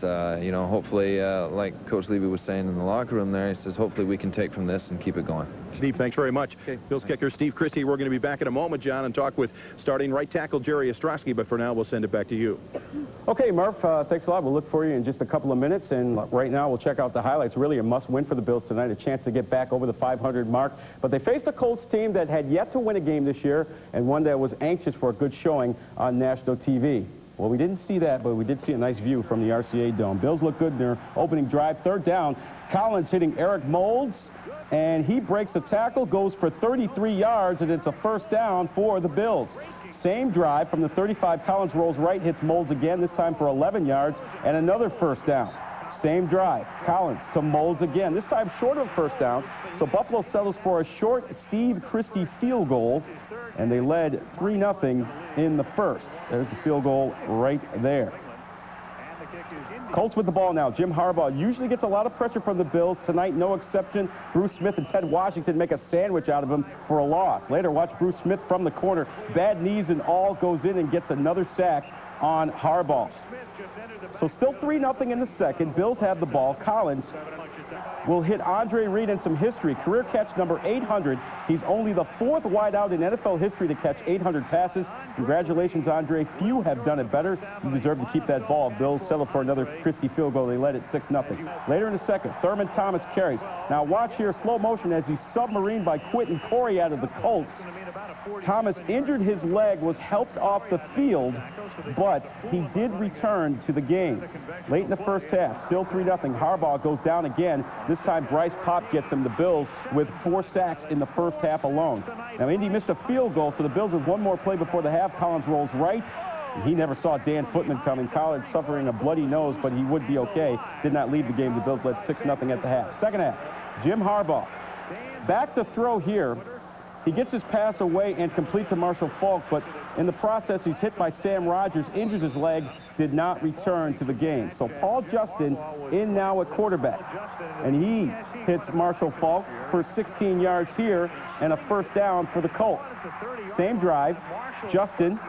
You know, hopefully, like Coach Levy was saying in the locker room there, he says, hopefully we can take from this and keep it going. Steve, thanks very much. Okay. Bills kicker Steve Christie. We're going to be back in a moment, John, and talk with starting right tackle Jerry Ostrowski, but for now, we'll send it back to you. Okay, Murph, thanks a lot. We'll look for you in just a couple of minutes, and right now we'll check out the highlights. Really a must-win for the Bills tonight, a chance to get back over the 500 mark. But they faced a Colts team that had yet to win a game this year, and one that was anxious for a good showing on national TV. Well, we didn't see that, but we did see a nice view from the RCA Dome. Bills look good in their opening drive. Third down, Collins hitting Eric Moulds, and he breaks a tackle, goes for 33 yards, and it's a first down for the Bills. Same drive from the 35, Collins rolls right, hits Moulds again, this time for 11 yards, and another first down. Same drive, Collins to Moulds again, this time short of first down. So Buffalo settles for a short Steve Christie field goal, and they led 3-0 in the first. There's the field goal right there. Colts with the ball now. Jim Harbaugh usually gets a lot of pressure from the Bills. Tonight, no exception. Bruce Smith and Ted Washington make a sandwich out of him for a loss. Later, watch Bruce Smith from the corner. Bad knees and all, goes in and gets another sack on Harbaugh. So still 3-0 in the second. Bills have the ball. Collins will hit Andre Reed in some history. Career catch number 800. He's only the 4th wideout in NFL history to catch 800 passes. Congratulations, Andre. Few have done it better. You deserve to keep that ball. Bills settle for another Christie field goal. They led it 6-0. Later in the second, Thurman Thomas carries. Now watch here, slow motion as he's submarined by Quentin Corey out of the Colts. Thomas injured his leg, was helped off the field, but he did return to the game. Late in the first half, still 3-0. Harbaugh goes down again. This time Bryce Pop gets him, the Bills, with 4 sacks in the first half alone. Now Indy missed a field goal, so the Bills with one more play before the half. Collins rolls right. He never saw Dan Footman coming. Collins suffering a bloody nose, but he would be okay. Did not leave the game. The Bills led 6-0 at the half. Second half, Jim Harbaugh. Back to throw here. He gets his pass away and complete to Marshall Faulk, but in the process, he's hit by Sam Rogers, injures his leg, did not return to the game. So Paul Justin in now at quarterback, and he hits Marshall Faulk for 16 yards here and a first down for the Colts. Same drive, Justin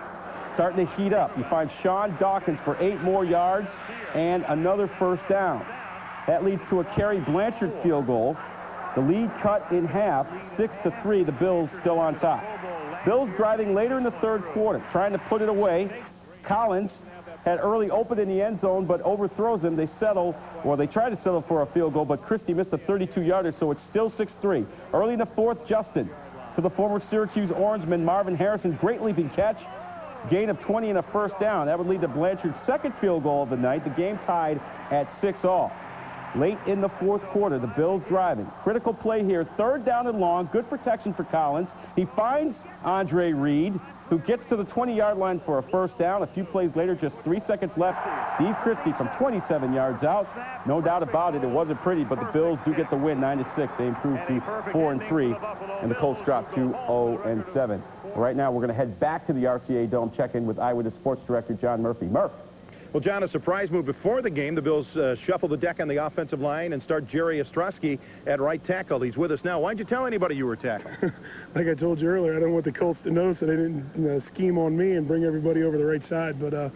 starting to heat up. You find Sean Dawkins for 8 more yards and another first down. That leads to a Kerry Blanchard field goal. The lead cut in half, 6-3, the Bills still on top. Bills driving later in the third quarter, trying to put it away. Collins had early open in the end zone, but overthrows him. They settle, or they try to settle for a field goal, but Christie missed a 32-yarder, so it's still 6-3. Early in the fourth, Justin to the former Syracuse Orangeman, Marvin Harrison. Great leaping catch. Gain of 20 and a first down. That would lead to Blanchard's second field goal of the night. The game tied at 6-all. Late in the fourth quarter, the Bills driving. Critical play here, third down and long, good protection for Collins. He finds Andre Reed, who gets to the 20-yard line for a first down. A few plays later, just 3 seconds left. Steve Christie from 27 yards out. No doubt about it, it wasn't pretty, but the Bills do get the win, 9-6. They improve to 4-3, and the Colts drop to 0-7. Right now, we're going to head back to the RCA Dome, check in with Eyewitness Sports Director John Murphy. Murph. Well, John, a surprise move before the game. The Bills shuffle the deck on the offensive line and start Jerry Ostrowski at right tackle. He's with us now. Why'd you tell anybody you were tackling? Like I told you earlier, I don't want the Colts to know, so they didn't scheme on me and bring everybody over the right side. But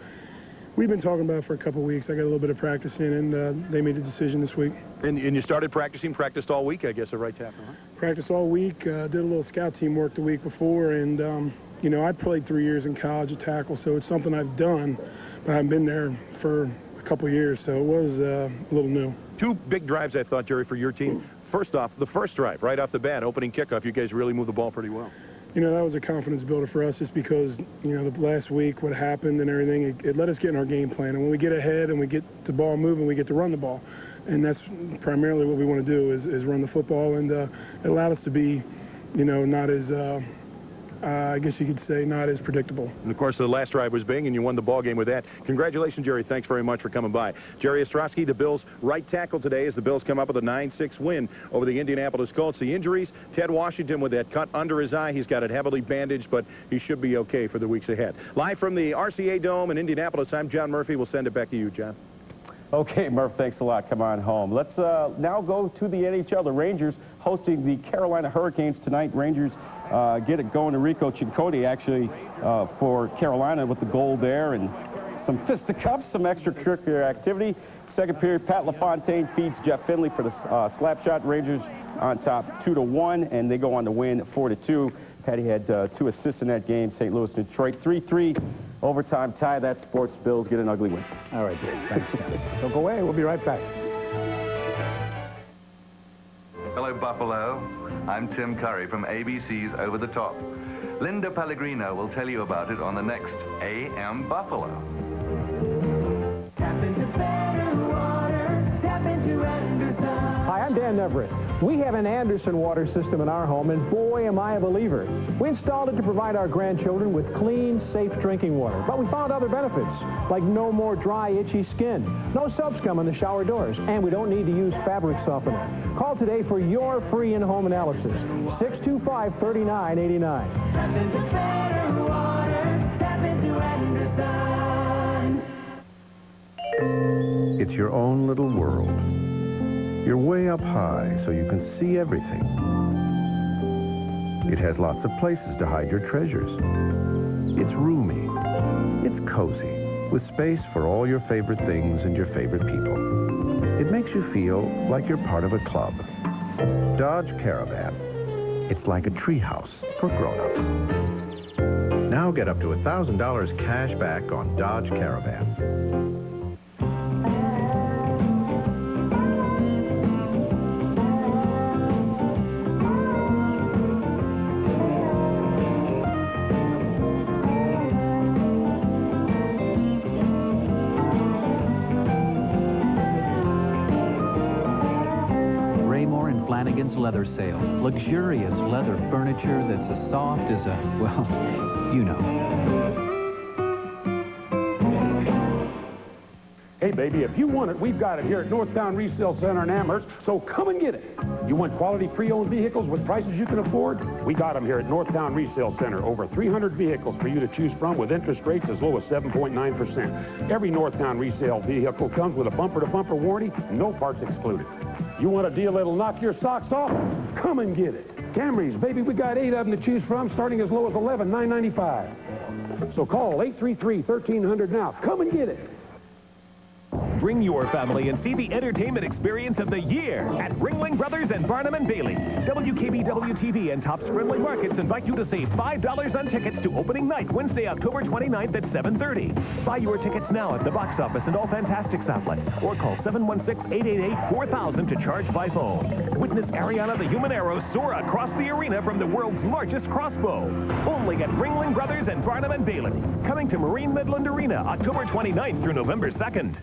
we've been talking about it for a couple weeks. I got a little bit of practice in, and they made a decision this week. And you started practiced all week, I guess, at right tackle, huh? Practiced all week, did a little scout team work the week before, and, you know, I played 3 years in college at tackle, so it's something I've done. But I haven't been there for a couple of years, so it was a little new. 2 big drives, I thought, Jerry, for your team. First off, the first drive, right off the bat, opening kickoff, you guys really moved the ball pretty well. You know, that was a confidence builder for us just because, you know, the last week, what happened and everything, it let us get in our game plan. And when we get ahead and we get the ball moving, we get to run the ball. And that's primarily what we want to do is run the football. And it allowed us to be, you know, not as... I guess you could say not as predictable. And, of course, the last drive was big, and you won the ball game with that. Congratulations, Jerry. Thanks very much for coming by. Jerry Ostrowski, the Bills' right tackle today as the Bills come up with a 9-6 win over the Indianapolis Colts. The injuries, Ted Washington with that cut under his eye. He's got it heavily bandaged, but he should be okay for the weeks ahead. Live from the RCA Dome in Indianapolis, I'm John Murphy. We'll send it back to you, John. Okay, Murph, thanks a lot. Come on home. Let's now go to the NHL. The Rangers hosting the Carolina Hurricanes tonight. Rangers get it going to Rico Cincotti, actually, for Carolina with the goal there, and some fisticuffs, some extracurricular activity. Second period, Pat LaFontaine feeds Jeff Finley for the slap shot. Rangers on top 2-1, and they go on to win 4-2. Patty had 2 assists in that game. St. Louis, Detroit, 3-3. Overtime tie. That sports. Bills get an ugly win. All right, Dave. Thanks. Don't go away. We'll be right back. Hello, Buffalo. I'm Tim Curry from ABC's Over the Top. Linda Pellegrino will tell you about it on the next AM Buffalo. Tap into better water. Tap into Anderson. Hi, I'm Dan Everett. We have an Anderson water system in our home, and boy, am I a believer. We installed it to provide our grandchildren with clean, safe drinking water. But we found other benefits, like no more dry, itchy skin, no soap scum on the shower doors, and we don't need to use fabric softener. Call today for your free in-home analysis, 625-3989. Tap into better water. Tap into Anderson. It's your own little world. You're way up high, so you can see everything. It has lots of places to hide your treasures. It's roomy. It's cozy, with space for all your favorite things and your favorite people. It makes you feel like you're part of a club. Dodge Caravan. It's like a treehouse for grown-ups. Now get up to $1,000 cash back on Dodge Caravan. Flanagan's Leather Sale. Luxurious leather furniture that's as soft as a, well, you know. Hey, baby, if you want it, we've got it here at Northtown Resale Center in Amherst, so come and get it. You want quality pre-owned vehicles with prices you can afford? We got them here at Northtown Resale Center. Over 300 vehicles for you to choose from with interest rates as low as 7.9%. Every Northtown Resale vehicle comes with a bumper-to-bumper warranty, no parts excluded. You want a deal that'll knock your socks off? Come and get it. Camrys, baby, we got 8 of them to choose from, starting as low as $11,995. So call 833-1300 now. Come and get it. Bring your family and see the entertainment experience of the year at Ringling Brothers and Barnum & Bailey. WKBW-TV and Tops Friendly Markets invite you to save $5 on tickets to opening night, Wednesday, October 29th at 7:30. Buy your tickets now at the box office and all Fantastics outlets, or call 716-888-4000 to charge by phone. Witness Ariana the Human Arrow soar across the arena from the world's largest crossbow. Only at Ringling Brothers and Barnum & Bailey. Coming to Marine Midland Arena, October 29th through November 2nd.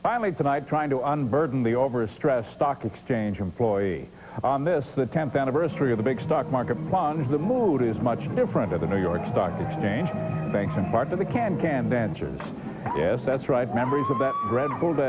Finally tonight, trying to unburden the overstressed stock exchange employee. On this, the 10th anniversary of the big stock market plunge, the mood is much different at the New York Stock Exchange, thanks in part to the Can-Can dancers. Yes, that's right, memories of that dreadful day.